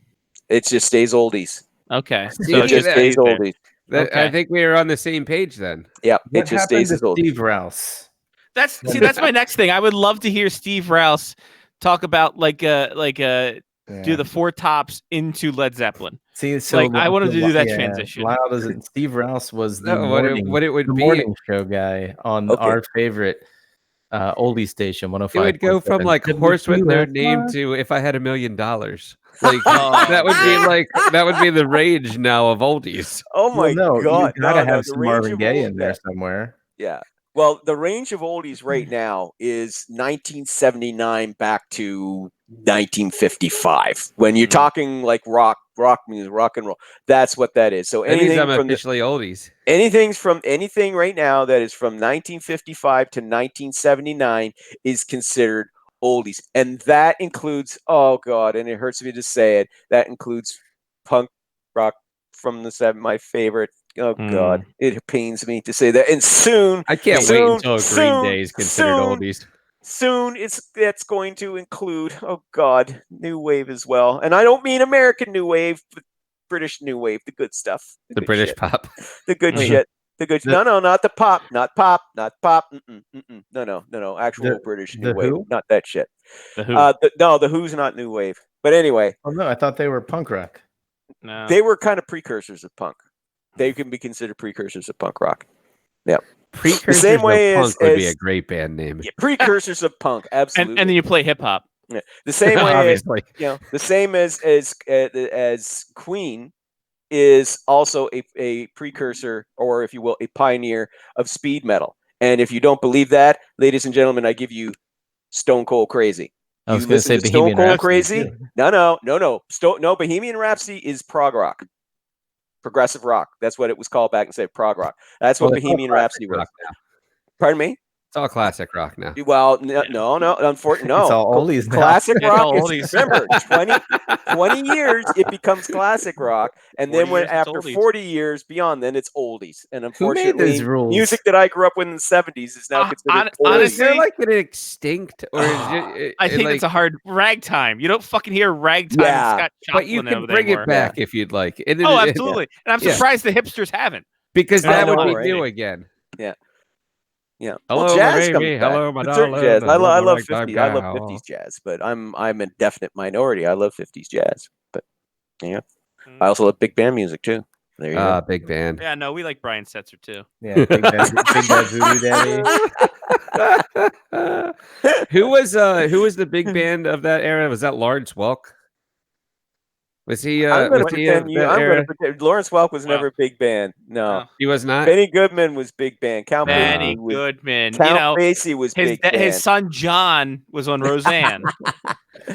It just stays oldies. Okay, See, It look just at stays there. oldies. Okay. I think we are on the same page then. Yep, What it just happened stays to as oldies. Steve Rouse? That's my next thing. I would love to hear Steve Rouse talk about do the Four Tops into Led Zeppelin. See, so Like, I wanted to do that transition. Lyle doesn't. Steve Rouse was the No, morning, what it would the be, morning show guy on Okay. our favorite oldie station, it 105. would go from like horse with no name to if I had $1 million. Like that would be the range now of oldies. Oh my no, god. you gotta no, have the some range Marvin of Gaye old- in there somewhere. Yeah. Well, the range of oldies right now is 1979 back to 1955. When you're talking like rock music, rock and roll, that's what that is. So That means anything I'm from officially oldies. anything right now that is from 1955 to 1979 is considered oldies, and that includes and it hurts me to say it, that includes punk rock from the my favorite. Oh god, it pains me to say that. And soon, I can't wait Soon- until Green soon- Day is considered soon- oldies. that's going to include new wave as well. And I don't mean American new wave, but British new wave, the good stuff, The good British shit. pop. The good Wait. shit. The good. The- No, not the pop. Not pop. Not pop. No. Actual The- British the new wave. Who? Not that shit. The Who? The Who's not new wave. But anyway, Oh no, I thought they were punk rock. No. they were kind of precursors of punk. They can be considered precursors of punk rock. Precursors same way of as- punk would be as- a great band name. Yeah, precursors of punk, absolutely. And then you play hip hop. The same way, Obviously. the same as Queen is also a precursor, or if you will, a pioneer of speed metal. And if you don't believe that, ladies and gentlemen, I give you Stone Cold Crazy. I was You going to listen say to Stone Bohemian Cold Rhapsody, Crazy? too. No. Bohemian Rhapsody is prog rock, progressive rock. That's what it was called back in say prog rock. That's what Well, it's all Bohemian Rhapsody classic was. rock now. Pardon me? It's all classic rock now. Well, no. Unfortunately, no. It's all oldies now. Classic It's rock all is, oldies. remember, 20 years it becomes classic rock, and 40 then when years, it's after oldies. 40 years beyond, then it's oldies. And Who made unfortunately, those rules? music that I grew up with in the 70s is now considered oldies. honestly, Is there like an extinct, or is it, I think like, it's a hard ragtime. You don't fucking hear ragtime Yeah, and Scott but you Joplin can over bring anymore. it back if you'd like. And Oh, it- absolutely. And I'm Yeah. surprised the hipsters haven't. because I that know, would be right? new again. Yeah. Hello, well, my jazz baby. comes back. Hello, my Certain darling. jazz. I Hello, love my 50s. I love gal. 50s jazz, but I'm a definite minority. I love 50s jazz, but yeah, I also love big band music too. There you go. Big band. Yeah, no, we like Brian Setzer too. Yeah, Big Bad Voodoo Daddy. who was the big band of that era? Was that Lawrence Welk? Was he? I'm going Was to he pretend you. that I'm going era? to pretend Lawrence Welk was Well, never a big band. No, no. He was not. Benny Goodman was big band. Count Benny Basie was. Goodman. Count You know, Basie was big band. his son John was on Roseanne.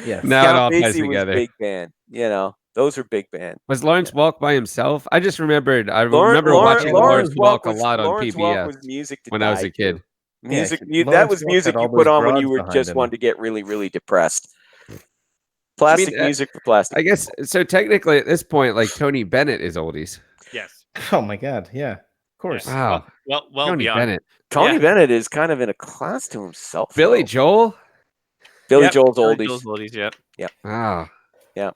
Yes. Now it Count all ties Basie was together. big band. You know, those are big band. Was Lawrence Welk by himself? I just remembered. I Lawrence- remember watching Lawrence Welk a was- lot on Lawrence Welk PBS was music to when I was die a kid. to. Music, Yeah, that Lawrence was Welk music had you all put those on when you broads were behind just him. wanted to get really, really depressed. Plastic I mean, music for plastic. I guess so. Technically, at this point, like Tony Bennett is oldies. Yes. Oh my God! Yeah, of course. Wow, Well, Tony beyond. Bennett, Tony yeah. Bennett is kind of in a class to himself. Billy though. Joel. Billy Yep, Joel's Billy oldies. Joel's oldies, yep. Wow. Yeah.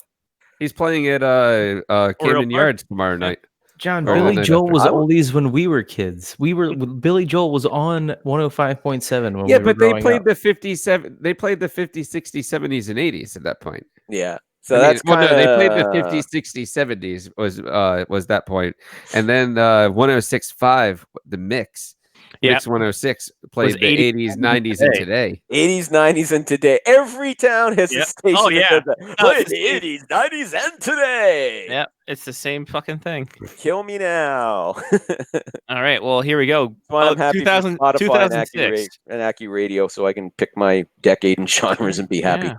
He's playing at Camden Park. Yards tomorrow night. John, Or Billy night Joel after. was I would- oldies when we were kids. Billy Joel was on 105.7 when Yeah, we were but they growing played up. the 57. They played the 50s, 60s, 70s, and 80s at that point. Yeah. So I mean, that's well, kind no, of. they played the 50s, 60s, 70s was that point, and then 106.5 the mix. Yeah. Mix 106 played the 80s, 80s, 90s, and today. 80s, 90s, and today. Every town has Yep. a station. Oh, that yeah. does that. No, Play it's the the 80s, 90s, and today. Yep. It's the same fucking thing. Kill me now. All right. Well, here we go. Why Oh, I'm happy 2000 for Spotify and 2006. AccuRadio, so I can pick my decade and genres and be happy. Yeah.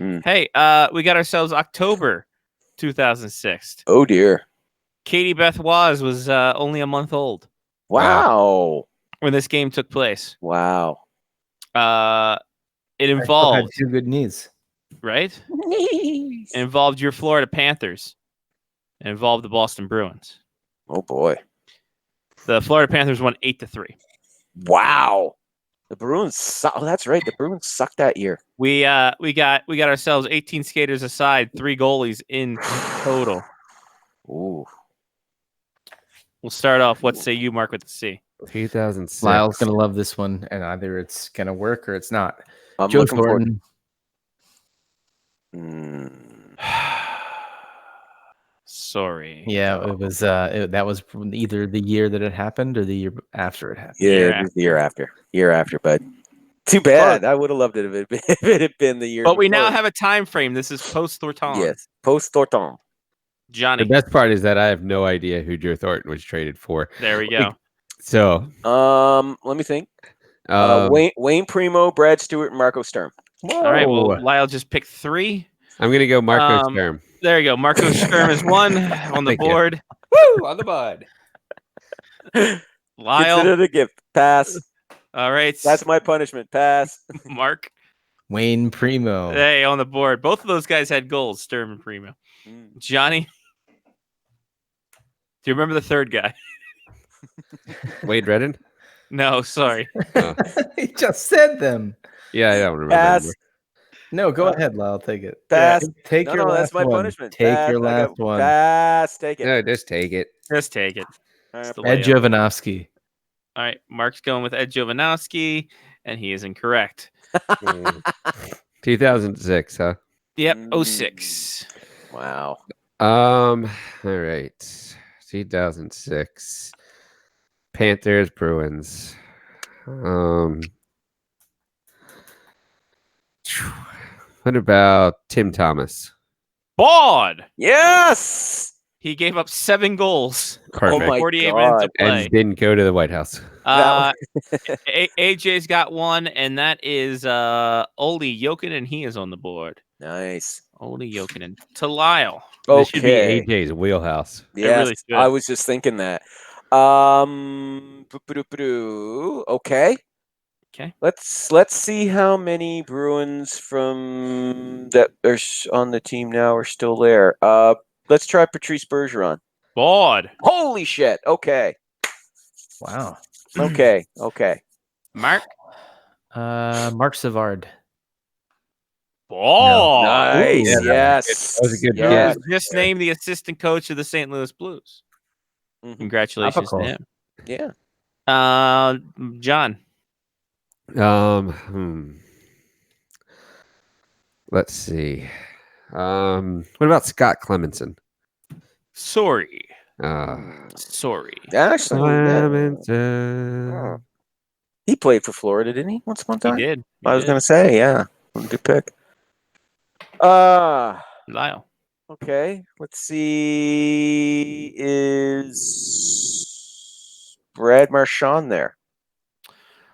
Mm. Hey, we got ourselves October 2006. Oh dear! Katie Beth was only a month old Wow! when this game took place. Wow! It I still had involved, 2 good knees. right? It involved your Florida Panthers. It involved the Boston Bruins. Oh boy! The Florida Panthers won 8-3. Wow! The Bruins. Oh, that's right. The Bruins sucked that year. We got ourselves 18 skaters aside, 3 goalies in total. Ooh. We'll start off. What say you, Mark, with the C? 2006. Lyle's gonna love this one, and either it's gonna work or it's not. I'm Joe looking forward. Thornton. Mm, Sorry. Yeah, it was. That was either the year that it happened or the year after it happened. yeah, Year it was the year after, bud. Too bad. I would have loved it if it had been the year. But we now before. have a time frame. This is post Thornton. Yes, post Thornton. Johnny. The best part is that I have no idea who Joe Thornton was traded for. There we go. So, Let me think. Wayne Primo, Brad Stewart, and Marco Sturm. All right. Well, Lyle just picked 3. I'm gonna go Marco Um, Sturm. There you go. Marco Sturm is 1 on the Thank you. board. Woo on the bud. Lyle. Consider it a gift. Pass. All right. That's my punishment. Pass. Mark. Wayne Primo. Hey, on the board. Both of those guys had goals, Sturm and Primo. Mm. Johnny. Do you remember the third guy? Wade Redden. No, sorry. He just said them. Yeah, I don't remember. Pass. anymore. No, go ahead, Lyle. Take it. Pass. Take No, your last that's my one. punishment. Take Pass. your I got- last one. Pass. Take it. No, just take it. Just take it. All right, It's the Ed way up. Jovanovski. All right. Mark's going with Ed Jovanovski, and he is incorrect. 2006, huh? Yep. Mm. 06. Wow. All right. 2006. Panthers, Bruins. What about Tim Thomas? Bod. Yes. He gave up 7 goals. Perfect. Oh my 48 minutes God. of play. And didn't go to the White House. AJ's got one, and that is Olli Jokinen, and he is on the board. Nice. Olli Jokinen. To Lyle. This should be Okay. AJ's wheelhouse. Yes, really should. I was just thinking that. Okay. Okay. Let's see how many Bruins from that are on the team now are still there. Let's try Patrice Bergeron. Bod. Holy shit. Okay. Wow. Okay. Okay. Mark. Mark Savard. Bod. Nice. yeah, Yes. that was a good Yes. guess. Just named the assistant coach of the St. Louis Blues. Mhm. Congratulations to Topical. him. Yeah. John. Let's see. What about Scott Clemenson? Sorry. Hmm. Sorry. Actually, yeah. Clemenson. He played for Florida, didn't he? Once upon a He time. did. I was gonna say, yeah. Good pick. Lyle. Okay. Let's see. Is Brad Marchand there?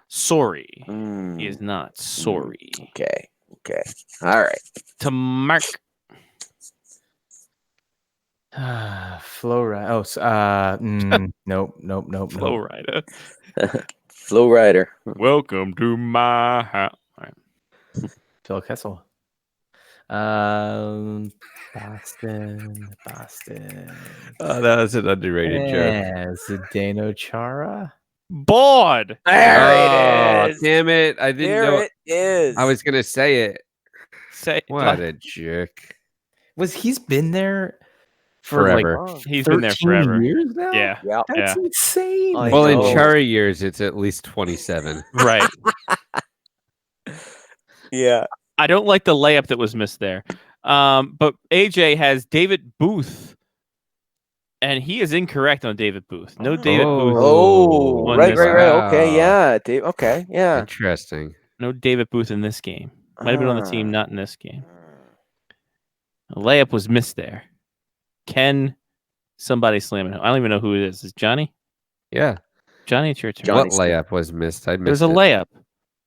Sorry. Mm, He is not. Sorry. Okay. Okay. All right. To Mark. Flow Rider. Oh, nope. Flow Rider. Flow Rider. Welcome to my house. All right. Phil Kessel. Boston. Oh, that was an underrated joke. Yeah, Zdeno Chara. Bod. There it is. Damn it. I didn't There know. it is. I was going to say it. Say What a jerk. He's been there for Forever. like He's been there 13 forever. years now? Yeah. Yeah. That's insane. I Well, in know. Chara years, it's at least 27. Right. Yeah. I don't like the layup that was missed there. But AJ has David Booth. And he is incorrect on David Booth. No David Booth. Oh, Won right. this Okay. Wow. Yeah. Dave. Okay. Yeah. Interesting. No David Booth in this game. Might have been on the team, not in this game. A layup was missed there. Can somebody slam it home? I don't even know who it is. Is it Johnny? Yeah. Johnny, it's your turn. Johnny What layup was missed? I missed There's a it. layup.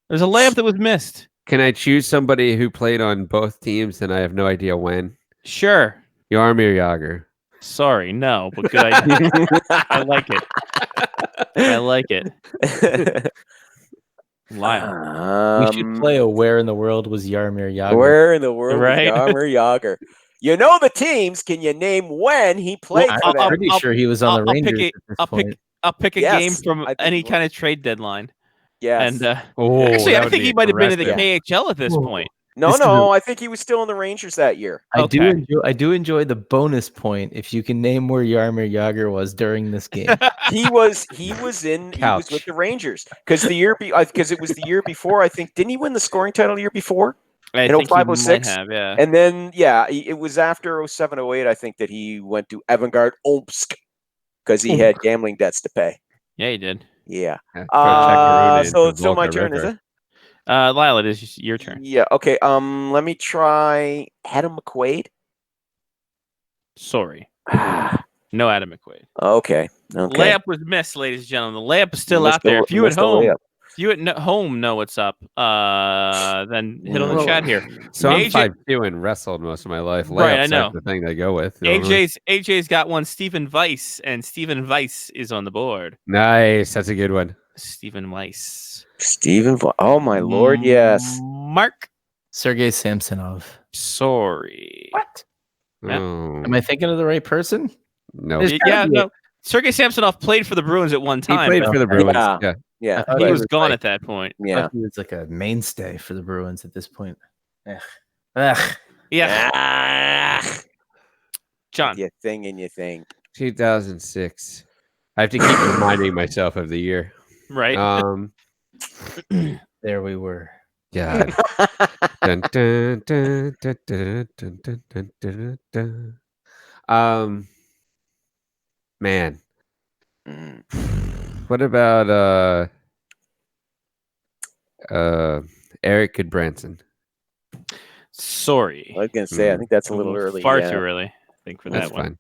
There's a layup that was missed. Can I choose somebody who played on both teams and I have no idea when? Sure. Yarmir Yager. Sorry, no, but good idea. I like it. I like it. Lyle. We should play a Where in the World was Yarmir Yager? Where in the world Right? is Yarmir Yager? You know the teams. Can you name when he played Well, for I'm them? pretty sure he was on the I'll pick Rangers it- at this I'll point. pick a Yes, game from I think any he kind of trade deadline. Yes. And Oh, actually, that I would think be he might have been in the aggressive. KHL at this point. no, this no. I think he was still in the Rangers that year. I Okay. do enjoy the bonus point if you can name where Yarmir Yager was during this game. He was with Couch. the Rangers because because it was the year before. I think didn't he win the scoring title the year before? I In think he 05, might 06? have, yeah. And then it was after 07, 08, I think that he went to Avangard Omsk because he had gambling debts to pay. Yeah, he did. Yeah. Yeah, go check Garuda So into it's still my Volga turn, is River. it? Lyle, it is your turn. Yeah. Okay. Let me try Adam McQuaid. Sorry. No Adam McQuade. Okay. Okay. Layup was missed, ladies and gentlemen. The layup is still Missed out there. the- If you at missed the home, layup. home know what's up, then hit on the Well, chat here. So I'm AJ 5'2" and wrestled most of my life. Right, I Layups know. aren't the thing they go with. normally. AJ's got one. Stephen Weiss, and Stephen Weiss is on the board. Nice. That's a good one. Stephen Weiss. Stephen. Oh my lord. Yes. Mark. Sergei Samsonov. Sorry. What? Yeah. Oh, Am I thinking of the right person? no. There's He gotta Yeah, be no. Sergei Samsonov played for the Bruins at one time. played but for the Bruins. Yeah. Yeah. Yeah. I thought he he was was gone like- at that point. Yeah. He was like a mainstay for the Bruins at this point. Ugh. Yeah. Ah, John. you thing and you thing. 2006. I have to keep reminding myself of the year. Right. There we were. God. Dun, dun, dun, dun, dun, dun, dun, dun, dun, dun. Man, Mm. what about Eric Goodbranson? Sorry. I was gonna say, I think that's a little Ooh, early. Far yeah. too early, I think, for That's that one. fine.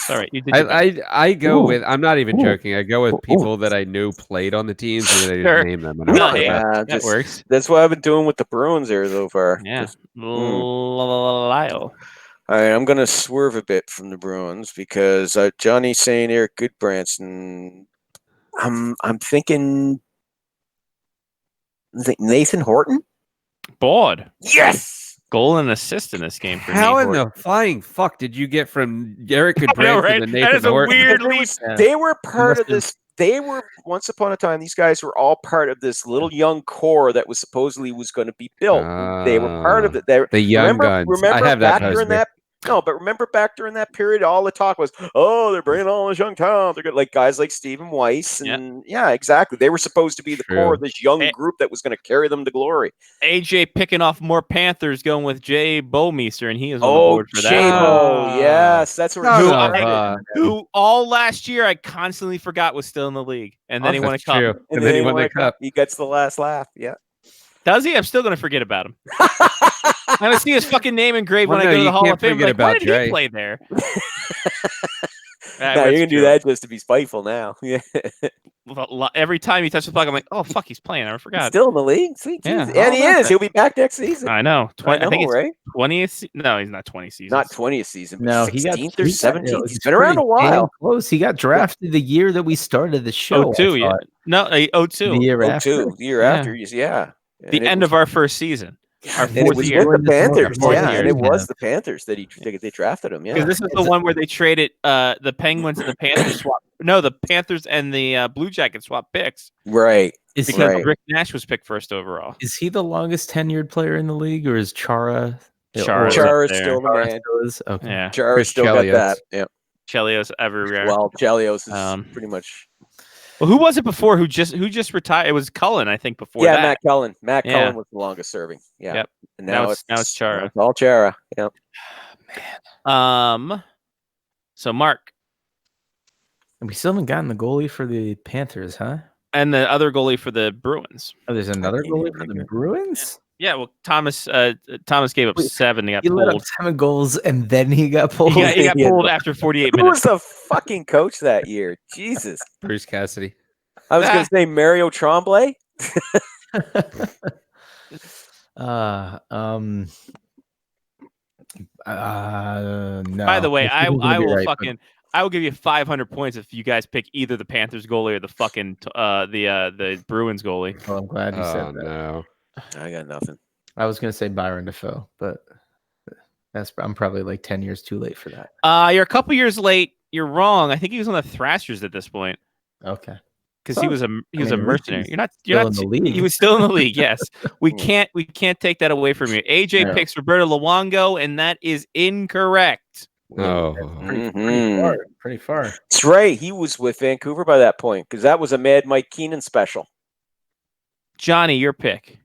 All right, you did your best. I go Ooh. with. I'm not even Ooh. joking. I go with Ooh. people that I knew played on the teams, and then I just Sure. name them. And No, I'm like, hey, "Oh, that just- works. That's what I've been doing with the Bruins there so far. Yeah. Just- Lyle. all right, I'm gonna swerve a bit from the Bruins because Johnny's saying Eric Goodbranson. I'm thinking Nathan Horton. Bod. Yes. Goal and assist in this game for how Nate in Horton. the flying fuck did you get from Eric I know, Goodbranson right? to That Nathan is a Horton?" weird There leap. was- Yeah. They were part must of this. They were once upon a time. These guys were all part of this little young core that was supposedly was going to be built. They were part of it. They The young guns. Remember I have that back during poster. that. No, but remember back during that period, all the talk was, "Oh, they're bringing all this young talent. They're good." Like guys like Stephen Weiss, and yeah, exactly. They were supposed to be the core True. of this young Eh. group that was going to carry them to glory. AJ picking off more Panthers, going with Jay Bowmeister, and he is on the Oh, board for that. J-Bo, Ah. yes, that's where Son Who he of started. a- Who all last year I constantly forgot was still in the league, and then he won a That's cup. true. And then he won the cup. He gets the last laugh. Yeah. Does he? I'm still gonna forget about him. I'm gonna see his fucking name engraved Well, when I no, go to you the Hall can't of Fame. forget Like, why about did Dre. he play there? No, you're gonna do that just to be spiteful now. Yeah. Every time he touches the puck, I'm like, oh fuck, he's playing. I He's forgot. still in the league. Sweet Yeah, Jesus. all And he about is. that. He'll be back next season. I know. I I think it's right? 20th. No, he's not 20 seasons. Not 20th season, but No, 16th he or got- 17th. he's He's been around a pretty damn while. Close. He got drafted the year that we started the show. I 02, yeah. thought. No, 02. The year Oh, after. two. The year Yeah. after. Yeah. The And it end was- of our first season. Our and it fourth was year. with the Panthers. Fourth Yeah, year. and it was Yeah. the Panthers that they drafted him. Because Yeah. this is the one where they traded the Penguins and the Panthers swap. No, the Panthers and the Blue Jackets swap picks Right. Is because Right. Rick Nash was picked first overall. Is he the longest tenured player in the league, or is Chara? Chara's or- up Chara's there. still the Chara man. still is? Okay. Yeah, Chara's Chris still got Chelios. that. Yeah. Chelios everywhere. Well, Chelios is Um, pretty much. Well, who was it before? Who just retired? It was Cullen, I think. Before Yeah, that, Matt Cullen. Matt Yeah. Cullen was the longest serving. Yeah. Yep. And Now it's Chara. It's all Chara. Yeah. So Mark And we still haven't gotten the goalie for the Panthers, huh? and the other goalie for the Bruins. Oh, there's another can't goalie even for the remember. Bruins. Yeah, well, Thomas gave up Wait, 7. He got He let up pulled. 7 goals and then he got pulled. He got Yeah. pulled after 48 Who was minutes. the fucking coach that year? Jesus. Bruce Cassidy. I was going to say Mario Tremblay. No. By the way, This I isn't gonna be will right, but- fucking I will give you 500 points if you guys pick either the Panthers goalie or the fucking the Bruins goalie. Well, I'm glad you Oh said that. no. I got nothing. I was gonna say Byron Defoe, but I'm probably like 10 years too late for that. You're a couple years late. You're wrong. I think he was on the Thrashers at this point Okay. because Oh, he was a mean, mercenary. he's You're not still in the league. He was still in the league. Yes, we can't take that away from you. AJ No. picks Roberto Luongo, and that is incorrect. Oh. Mhm. Pretty far. That's right. He was with Vancouver by that point because that was a Mad Mike Keenan special. Johnny, your pick.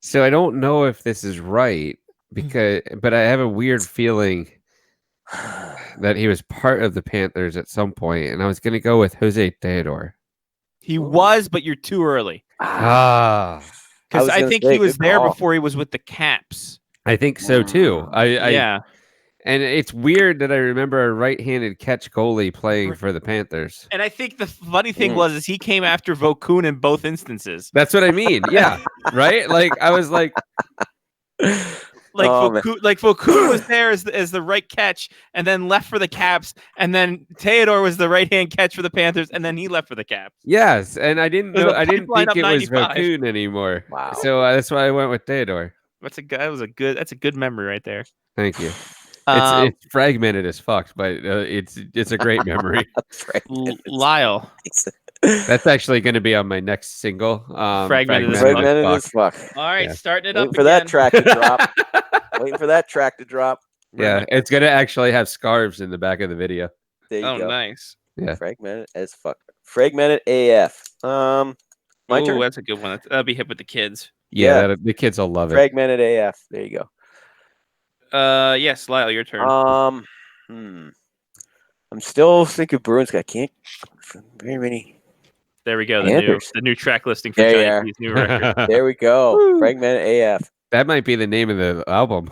So I don't know if this is right but I have a weird feeling that he was part of the Panthers at some point, and I was going to go with Jose Theodore. He was, but you're too early Ah, because was I gonna think say, he was good there call. before he was with the Caps. I think so too. Yeah. And it's weird that I remember a right-handed catch goalie playing for the Panthers. And I think the funny thing Mm. was is he came after Vokun in both instances. That's what I mean. Yeah, right. Like I was like, Like Oh, man. Vokun was there as the right catch, and then left for the Caps, and then Theodore was the right hand catch for the Panthers, and then he left for the Caps. yes, and I didn't There's know. a I didn't pipeline think it up was 95. Raccoon anymore. Wow. So that's why I went with Theodore. That's a good memory right there. Thank you. Um, It's fragmented as fuck, but it's a great memory. Lyle, That's actually going to be on my next single. Fragmented as Fragmented fuck. as fuck. all right, Yeah. starting it Waiting up for that again. track to drop. Waiting for that track to drop. Yeah, it's going to actually have scarves in the back of the video. There you Oh, go. nice. Yeah. Fragmented as fuck. Fragmented AF. My Ooh, turn. that's a good one. That'll be hip with the kids. Yeah, Yeah. the kids will love it. Fragmented AF. There you go. Yes, Lyle, your turn. I'm still thinking Bruins. I can't. Very many. There we go. Panthers. The new track listing for Yeah, Johnny yeah. P's new record. There we go. Fragment AF. That might be the name of the album.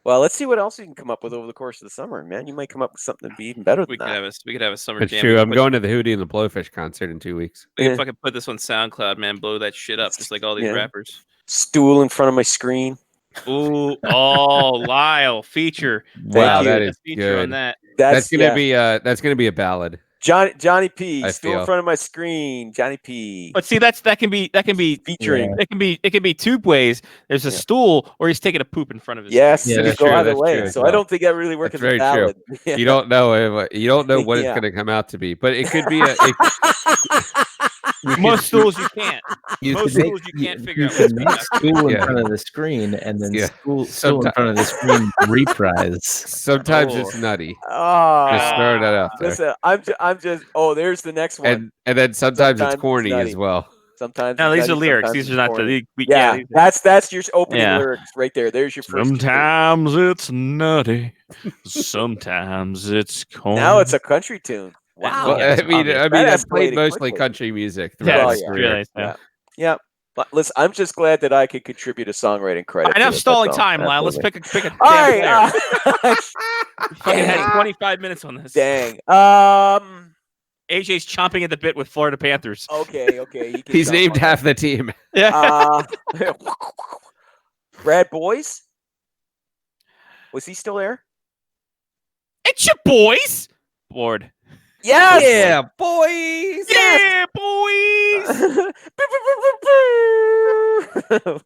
Well, let's see what else you can come up with over the course of the summer, man. You might come up with something to be even better than We that. could have a summer It's jam. true. We I'm can going to the Hootie and the Blowfish concert in 2 weeks. We can fucking put this on SoundCloud, man. Blow that shit up, just like all these Yeah. rappers. Stool in front of my screen. Ooh, oh, Lyle feature. Wow, you. that A is feature on good. that. That's gonna yeah. be that's gonna be a ballad. Johnny P. I Stool in feel. front of my screen. Johnny P. But see, that can be Featuring. it can be two ways. There's a Yeah. stool, or he's taking a poop in front of his. Yes, Yeah, it that's could go true, either that's way. true as So I well. don't think that really works That's as a very true. ballad. Yeah. You don't know what Yeah. it's gonna come out to be, but it could be a. Most stools you can't. You Most could schools you can't figure you out could what's make going on. school in Yeah. front of the screen and then Yeah. school in front of the screen reprise. Sometimes Oh. it's nutty. Oh, Just throwing that out there. listen, I'm just. Oh, there's the next one. And then sometimes Sometimes it's it's corny nutty. as well. Sometimes No, it's these are nutty, lyrics. sometimes These are it's not corny. the. Yeah, these- that's your opening Yeah. lyrics right there. There's your first. Sometimes it's nutty. Sometimes it's corny. Now it's a country tune. Wow. Well, Yeah, I mean, obvious. I've That played escalated mostly quickly. country music Yeah, throughout Well, my yeah. career. really, Yeah. Yeah. But listen, I'm just glad that I could contribute a songwriting credit. Enough to it, stalling that's all. time, Lyle. Let's Absolutely. pick a All damn right. player. We fucking had Dang. 25 minutes on this. Dang. AJ's chomping at the bit with Florida Panthers. Okay. He can He's jump named on half the team. Yeah. that. Brad Boyce. Was he still there? It's your boys. Bored. Yes. boys. Yeah, boys.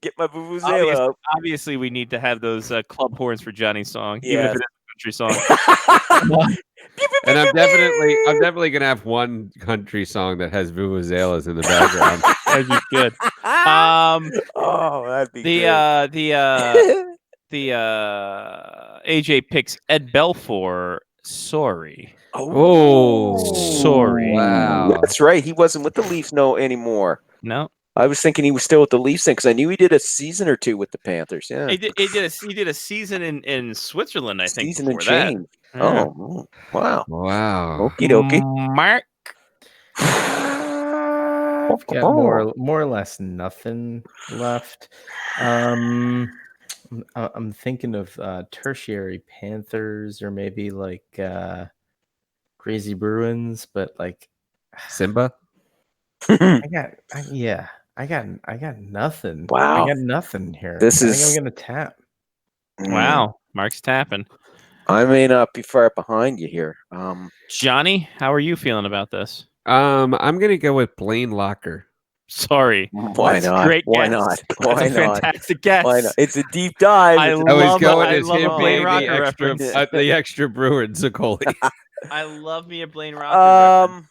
Get my vuvuzela up. Obviously, we need to have those club horns for Johnny's song, even Yes. if it is a country song. And I'm definitely gonna have one country song that has vuvuzelas in the background. That'd be good. Oh, that'd be The AJ picks Ed Belfour. Sorry. Oh, Sorry. Wow. That's right. He wasn't with the Leafs anymore. No, I was thinking he was still with the Leafs because I knew he did a season or two with the Panthers. Yeah, he did a season in Switzerland, I think. season and before that. change. Yeah. Oh, wow. Wow. Okie dokie. Mark. I've got more or less nothing left. I'm thinking of tertiary Panthers or maybe like Crazy Bruins, but like Simba. I got nothing. Wow. I got nothing here. This I is- think I'm gonna tap. Wow, Mark's tapping. I may not be far behind you here. Johnny, how are you feeling about this? I'm gonna go with Blaine Locker. Sorry. Why That's a not? Great Why guess. not? That's Why a not? fantastic guess. Why not? It's a deep dive. I It's a- I was love going I as love him a being Blaine Rocker the extra, reference. the extra Bruins goalie. I love me a Blaine Rocker reference.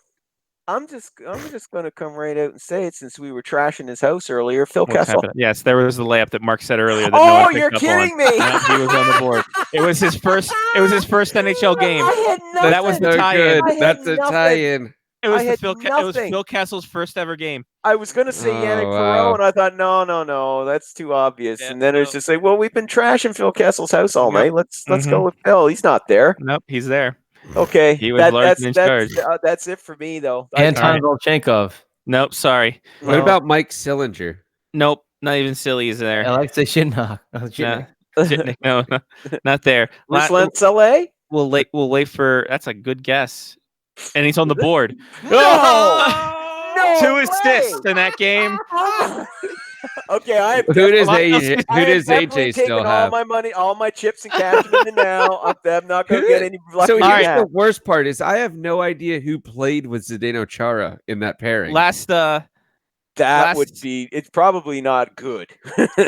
I'm just gonna come right out and say it since we were trashing his house earlier. Phil What's Kessel. happening? Yes, there was the layup that Mark said earlier. That no Oh, one picked you're up kidding on. me! Yeah, he was on the board. It was his first. It was his first NHL game. I had nothing. That was the So tie-in. good. I had That's a nothing. tie-in. It was I the had Phil. It was nothing. Phil Kessel's first ever game. I was gonna say Yannick Oh, Perreault, wow. and I thought, no, that's too obvious. Yeah, and then it was no. just like, well, we've been trashing Phil Kessel's house all Yep. night. Let's Mhm. go with Phil. He's not there. Nope, he's there. Okay, He was largely in charge. That's it for me though. Anton Volchenkov. Nope, sorry. What about Mike Sillinger? Nope, not even silly is there. Alexei Shinnock. No, Jitnick, no, not there. Ruslan Saleh? We'll wait for. That's a good guess, and he's on the board. No, Two way! assists in that game. Okay, I have Who does Well, AJ? I Who have does definitely AJ taken still all have? my money, all my chips, and cashed them in now. I'm not going to get any lucky. So All here's right. the worst part: is I have no idea who played with Zdeno Chara in that pairing. Last That would last- be. It's probably not good.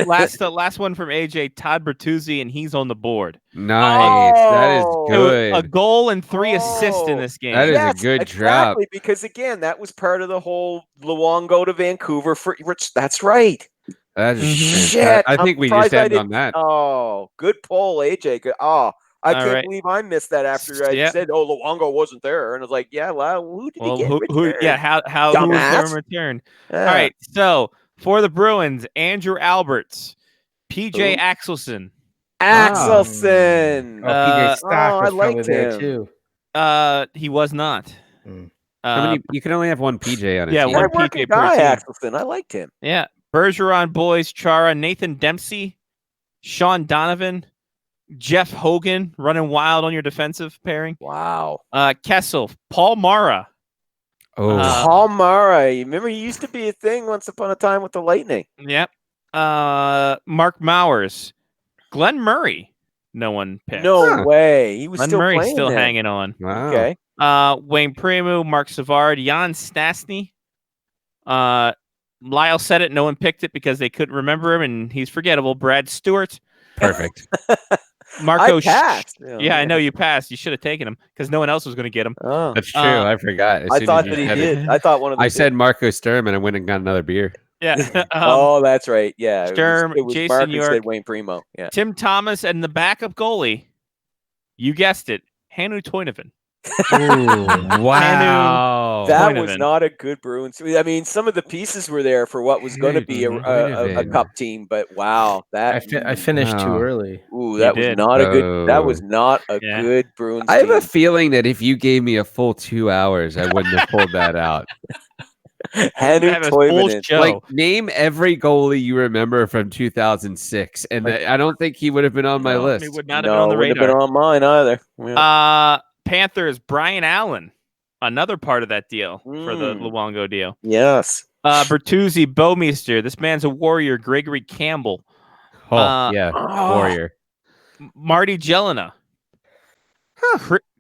last one from AJ, Todd Bertuzzi, and he's on the board. Nice. That is Oh. It was good. a goal and 3 assists in Oh. this game. That is Yes, a good drop. exactly, because again, that was part of the whole Luongo to Vancouver for. That's right. That is Mhm. Shit, I I'm think we surprised just I end on didn't- that. Oh, good poll, AJ. Good. Oh, I All can't right. believe I missed that after I Yeah. said, "Oh, Luongo wasn't there," and I was like, "Yeah, well, who did Well, he get? who returned? yeah, how who was Dumbass. from return? Yeah. All right, so for the Bruins, Andrew Alberts, PJ Who? Axelson, Axelson. Oh, PJ Stock I was probably liked there him. too. He was not. How many? You can only have one PJ on a yeah, team. one Hard working PJ per guy, team. Axelson. I liked him. Yeah, Bergeron, Boys, Chara, Nathan Dempsey, Sean Donovan, Jeff Hogan running wild on your defensive pairing. Wow. Kessel, Paul Mara. Oh, Paul Mara. You remember he used to be a thing once upon a time with the Lightning. Yep. Mark Mowers, Glenn Murray. No one picked. No way. He was Glenn still Murray's playing still then. hanging on. wow. Okay. Wayne Primu, Mark Savard, Jan Stastny. Lyle said it. No one picked it because they couldn't remember him, and he's forgettable. Brad Stewart, Perfect. Marco. I passed. Yeah, I know you passed. You should have taken him because no one else was going to get him. Oh. That's true. I forgot. As I soon thought as that you he said it. did. I thought one of them I did. said Marco Sturm, and I went and got another beer. Yeah. Oh, that's right. Yeah. Sturm, it was Jason Mark who York. said Wayne Primo. Yeah. Tim Thomas and the backup goalie. You guessed it, Hannu Toivonen. Wow. That was Toivonen. not a good Bruins. I mean, some of the pieces were there for what was going to be a Toivonen. cup team, but wow, that I finished too Wow. early. ooh, that was did. not a good. That was Oh. not a Yeah. good Bruins. I have a team. feeling that if you gave me a full 2 hours, I wouldn't have pulled that out. Hannu Have a full Toivonen. show. Like, name every goalie you remember from 2006, and I don't think he would have been on my No, list. He would not have No, been on the wouldn't have radar. been on mine either. Yeah. Panthers, Brian Allen, another part of that deal for the Mm. Luongo deal. Yes. Bertuzzi, Bowmeister. This man's a warrior. Gregory Campbell, Oh, yeah, Oh. warrior. Marty Jelena,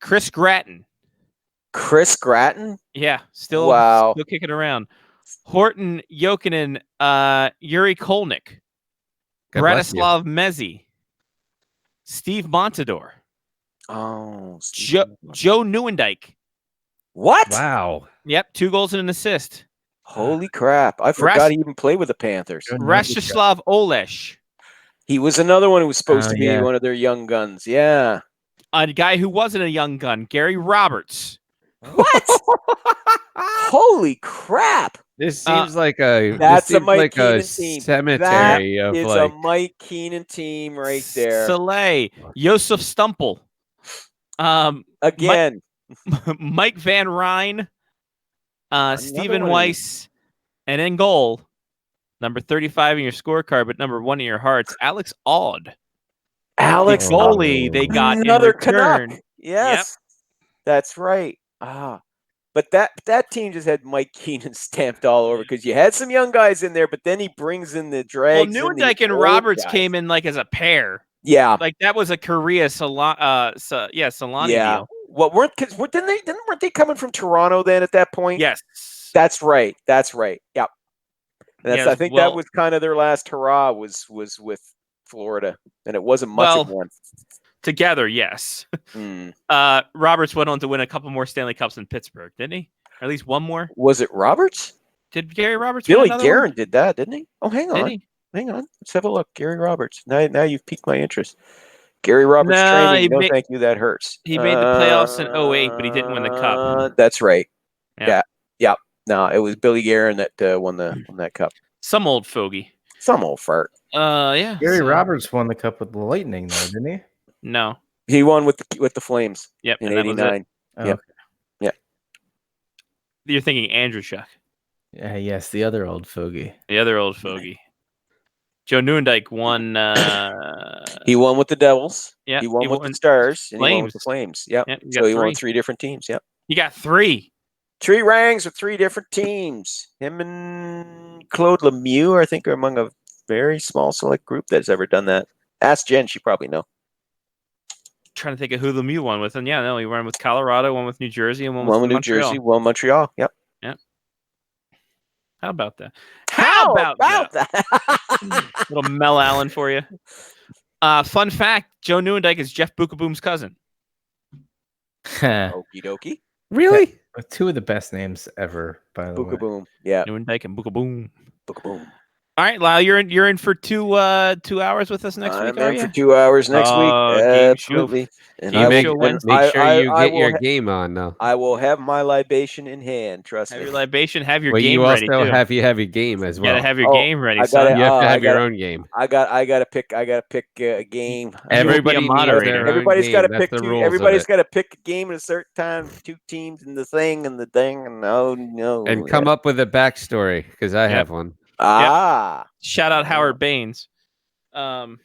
Chris Gratton. Chris Gratton. Yeah, still kicking around. Horton Jokinen, Yuri Kolnick, God bless you. Bratislav Mezzi, Steve Montador, Oh, Joe Neuendijk. What? Wow. Yep, 2 goals and an assist. Holy crap! I forgot he even played with the Panthers. Rastislav Olesh, He was another one who was supposed Oh, to be yeah. one of their young guns. Yeah. a guy who wasn't a young gun, Gary Roberts. What? Holy crap! This seems like a That's this a seems Mike like a Keenan team. cemetery of It's like a Mike Keenan team right there. Soleil, Josef Stumple, Again. Mike Van Ryn, Stephen one of Weiss, and in goal, number 35 in your scorecard, but number 1 in your hearts, Alex Aud. Alex The goalie they got another in return. Canuck. Yes. That's right. But that team just had Mike Keenan stamped all over because you had some young guys in there, but then he brings in the Well, drags. Neuendijk and Roberts came in like as a pair. Yeah. Like that was a Korea Solani deal. What weren't they coming from Toronto then at that point? Yes. That's right. Yep. Yes, I think that was kind of their last hurrah was with Florida, and it wasn't much of one. Together, yes. Mm. Roberts went on to win a couple more Stanley Cups in Pittsburgh, didn't he? Or at least one more. Was it Roberts? Did Gary Roberts? win Billy another Guerin one? did that, didn't he? Oh, hang Did on. he? Hang on. Let's have a look. Gary Roberts. Now you've piqued my interest. Gary Roberts No, training. he No, made- thank you. That hurts. He made the playoffs in 08, but he didn't win the cup. That's right. Yeah. Yeah. No, it was Billy Guerin that won that cup. Some old fogey. Some old fart. Yeah. Gary so- Roberts won the cup with the Lightning, though, didn't he? No. He won with the Flames Yep. in and that was it. '89. Oh, Yep. You're thinking Andrew Schuck, Yes, the other old fogey. the other old fogey. Joe Neuendijk won. He won with the Devils. Yeah, He won he with won the Stars. And he won with the Flames. Flames. Yep. Yeah, you So got he won three. with 3 different teams. Yep. You got 3. 3 rangs with 3 different teams. Him and Claude Lemieux, I think, are among a very small select group that's ever done that. Ask Jen; she probably know. Trying to think of who Lemieux won with, and yeah, no, he won with Colorado, one with New Jersey, and one One with with New Montreal. Jersey, one Montreal. Yep. How about that? How about that? that? Little Mel Allen for you. Fun fact: Joe Neuendijk is Jeff Bukaboom's cousin. Okie dokie. Really? Two of the best names ever, by the way. Bookaboom. Yeah. Neuendijk and Bukaboom. Bookaboom. All right, Lyle, you're in for 2 hours with us next week, I'm are in you? for 2 hours next week. Game show- Absolutely. And game I will, show and Wednesday. Make sure you I get will your ha- game on though. I will have my libation in hand. Trust Have me. your libation, have your Well, game you ready also too. have your game as You well. gotta have your Oh, game ready, I son. gotta- You have to I have your gotta- own game. I gotta pick a game. Everybody needs moderator. their own Everybody's game. got to That's pick the two. rules of Everybody's it. got to pick a game at a certain time. 2 teams and the thing and the thing and oh no. And come up with a backstory because I have one. Shout out Howard Baines. Oh,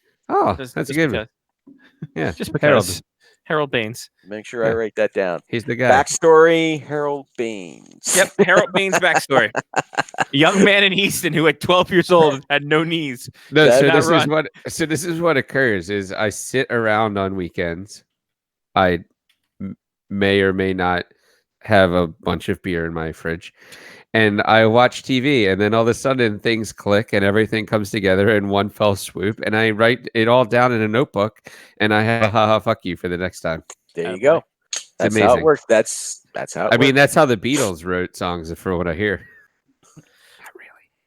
Just- that's a just good one. because. Yeah, Just Harold. because. Harold Baines. Make sure I write that down. He's the guy. Backstory: Harold Baines. Yep, Harold Baines backstory. A young man in Easton who at 12 years old had no knees. No, That- so not this run. is what this is what occurs is I sit around on weekends. I may or may not have a bunch of beer in my fridge, and I watch TV, and then all of a sudden things click and everything comes together in one fell swoop, and I write it all down in a notebook, and I have a haha fuck you for the next time. There you go. That's how it amazing. works. That's how. It I mean, works. that's how the Beatles wrote songs, for what I hear.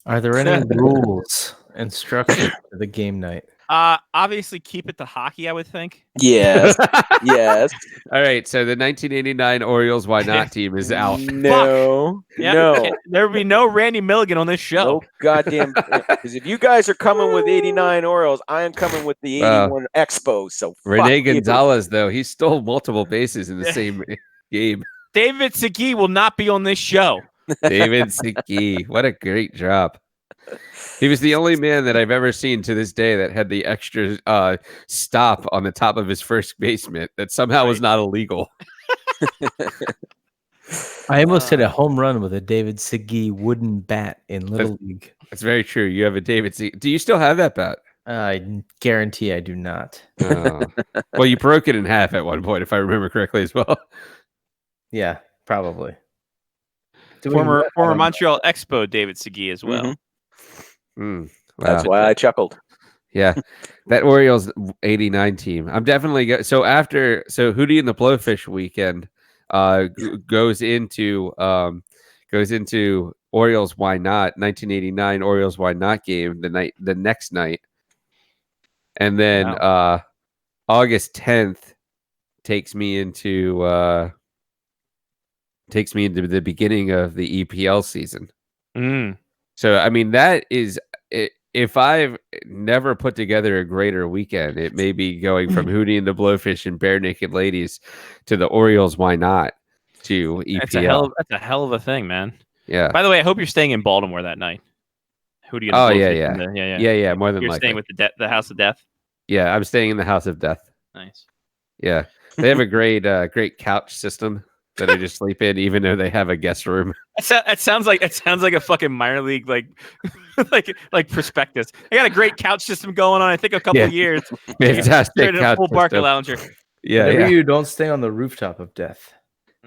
Are there any rules and structure to the game night? Obviously keep it to hockey, I would think. yes, yes. All right, so the 1989 Orioles Why Not team is out. No, Yeah, no, there would be no Randy Milligan on this show. no goddamn. Because if you guys are coming with 89 Orioles, I am coming with the 81 Expos. So Rene fuck you. Gonzalez, though, he stole multiple bases in the same game. David Segui will not be on this show. David Segui, what a great job. He was the only man that I've ever seen to this day that had the extra stop on the top of his first basement that somehow was not illegal. I almost hit a home run with a David Segui wooden bat in Little League. That's very true. You have a David Segui. Do you still have that bat? I guarantee I do not. Oh. Well, you broke it in half at one point, if I remember correctly, as well. Yeah, probably. Former Montreal Expo David Segui as well. Mhm. Mm, That's wow. why I chuckled. Yeah, that Orioles '89 team. I'm definitely so Hootie and the Blowfish weekend goes into Orioles Why Not 1989 Orioles Why Not game the next night, and then August 10th takes me into the beginning of the EPL season. Mm. So, I mean, that is, if I've never put together a greater weekend, it may be going from Hootie and the Blowfish and Bare Naked Ladies to the Orioles Why Not to EPL. That's a hell of a thing, man. Yeah. By the way, I hope you're staying in Baltimore that night. Hootie and the Oh, Blowfish yeah. and the- Yeah, more than You're likely. staying with the House of Death. Yeah, I'm staying in the House of Death. Nice. Yeah. They have a great couch system that I just sleep in, even though they have a guest room. It sounds like a fucking minor league like prospectus. I got a great couch system going on. I think a couple Yeah. of years. Fantastic Straight in a couch full Barca system. lounger. Yeah, Whatever yeah. you don't stay on the rooftop of death.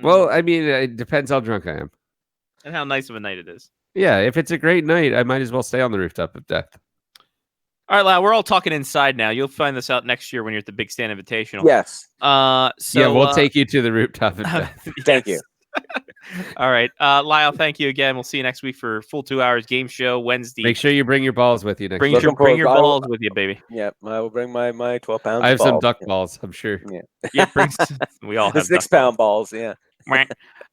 Well, I mean, it depends how drunk I am. And how nice of a night it is. Yeah, if it's a great night, I might as well stay on the rooftop of death. All right, Lau, we're all talking inside now. You'll find this out next year when you're at the Big Stand Invitational. Yes. So Yeah, we'll take you to the rooftop of death. Thank you. All right, Lyle, thank you again. We'll see you next week for full 2 hours game show Wednesday. Make sure you bring your balls with you next bring week. your, Looking bring your forward- balls with you, baby. Yeah, I will bring my 12 pounds. I have of some balls. duck balls, I'm sure. Yeah, we all The have 6-pound balls. Yeah. All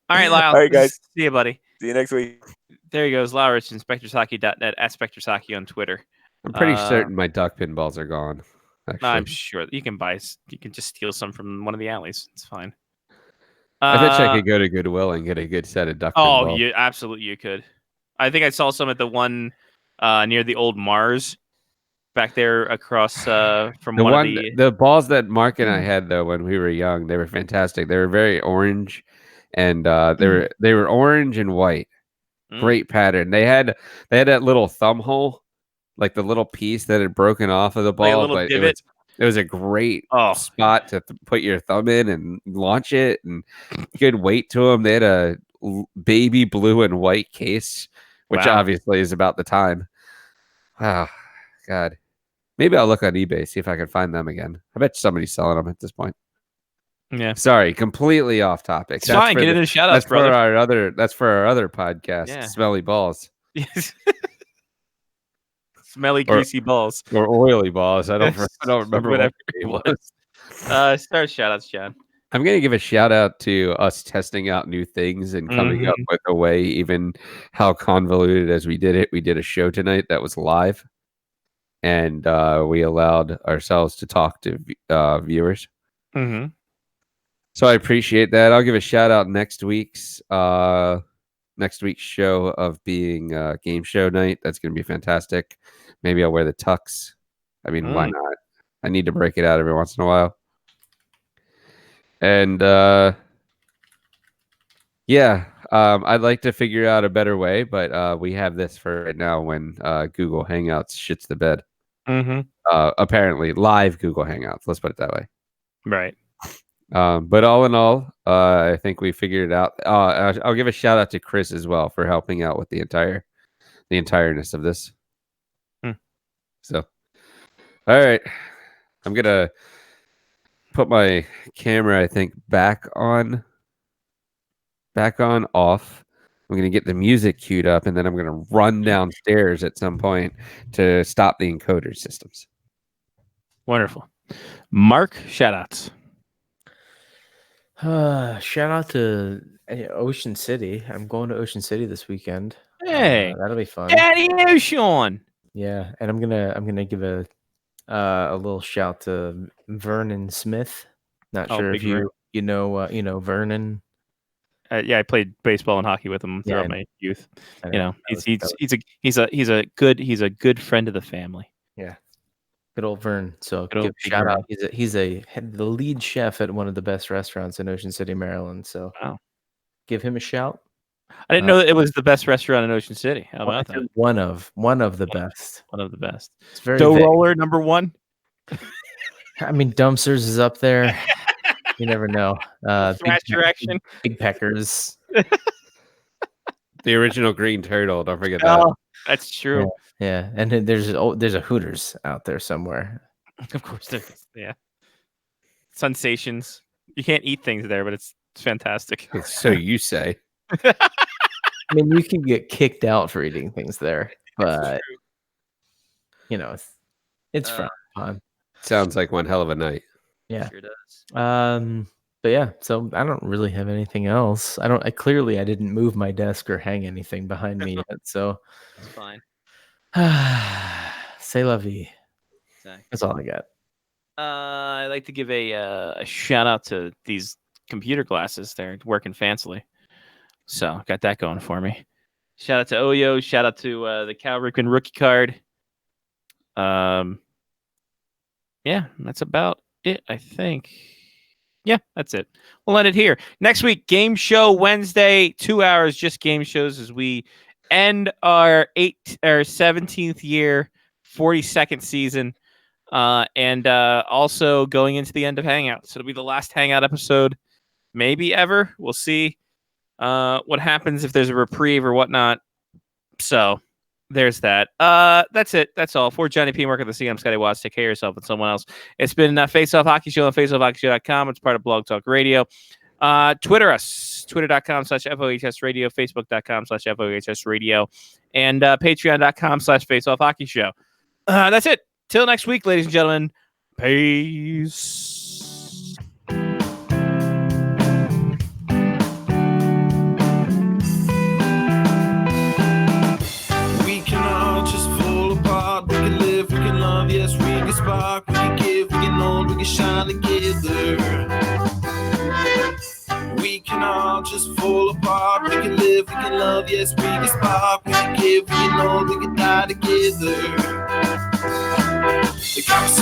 right, Lyle. All right, guys. See you, buddy. See you next week. There he goes, Lyle Rich, SpectresHockey.net, at SpectresHockey on Twitter. I'm pretty certain my duck pin balls are gone. Actually. I'm sure you can you can just steal some from one of the alleys. It's fine. I bet you I could go to Goodwill and get a good set of duck pin Oh, balls. you absolutely you could. I think I saw some at the one near the old Mars back there across from The one of the. the balls that Mark and I had though when we were young, they were fantastic. They were very orange, and they were orange and white. Mm. Great pattern. They had that little thumb hole, like the little piece that had broken off of the ball. Like a little but divot. it was a great Oh. spot to put your thumb in and launch it, and good weight to them. They had a baby blue and white case, which Wow. obviously is about the time. Oh, God. Maybe I'll look on eBay, see if I can find them again. I bet somebody's selling them at this point. Yeah. Sorry, completely off topic. It's fine. Get into the shout outs, That's for brother. our other podcast, Yeah. Smelly Balls. Yes. Smelly, greasy balls. Or oily balls. I don't remember Whatever what it was. Start shout outs, John. I'm going to give a shout out to us testing out new things and coming up with a way, even how convoluted as we did it. We did a show tonight that was live, and we allowed ourselves to talk to viewers. Mm-hmm. So I appreciate that. I'll give a shout out next week's show of being game show night. That's going to be fantastic. Maybe I'll wear the tux. I mean, why not? I need to break it out every once in a while. And I'd like to figure out a better way, but we have this for right now when Google Hangouts shits the bed. Mm-hmm. Apparently, live Google Hangouts. Let's put it that way. Right. But all in all, I think we figured it out. I'll give a shout out to Chris as well for helping out with the entireness of this. So, all right, I'm gonna put my camera, I think, back on off. I'm going to get the music queued up, and then I'm going to run downstairs at some point to stop the encoder systems. Wonderful. Mark, shout outs. Shout out to Ocean City. I'm going to Ocean City this weekend. Hey, that'll be fun. Daddy Ocean. Yeah, and I'm gonna give a little shout to Vernon Smith. Not sure if you know Vernon. Yeah, I played baseball and hockey with him throughout my youth. He's a good friend of the family. Yeah, good old Vern. So good give old shout Vern. out. He's the lead chef at one of the best restaurants in Ocean City, Maryland. So give him a shout. I didn't know that it was the best restaurant in Ocean City. How about that? One of the best. One of the best. It's very Dough Roller #1. I mean, Dumpsters is up there. You never know. Direction. Big Peckers. The original Green Turtle. Don't forget that. Oh, that's true. Yeah. And then there's a Hooters out there somewhere. Of course there is. Yeah. Sensations. You can't eat things there, but it's fantastic. So you say. I mean, you can get kicked out for eating things there, but it's fun. Sounds like one hell of a night. Yeah, sure does. But yeah, so I don't really have anything else. I didn't move my desk or hang anything behind me yet, so it's fine. C'est la vie. Exactly. That's all I got. I'd like to give a shout out to these computer glasses. They're working fancily. So got that going for me. Shout out to Oyo. Shout out to the Cal Ripken rookie card. Yeah, that's about it, I think. Yeah, that's it. We'll end it here. Next week, Game Show Wednesday, 2 hours, just game shows as we end our 17th year, 42nd season, and also going into the end of Hangouts. So it'll be the last Hangout episode, maybe ever. We'll see what happens if there's a reprieve or whatnot. So there's that. That's it. That's all. For Johnny P. Mark at the C, I'm Scotty Watts. Take care of yourself and someone else. It's been Face Off Hockey Show on faceoffhockeyshow.com. It's part of Blog Talk Radio. Twitter us, twitter.com/FOHS Radio, facebook.com/FOHS Radio, and patreon.com/Face Off Hockey Show. That's it. Till next week, ladies and gentlemen. Peace. Yes, we can spark, we can give, we can hold, we can shine together. We can all just fall apart, we can live, we can love, yes, we can spark, we can give, we can hold, we can die together. The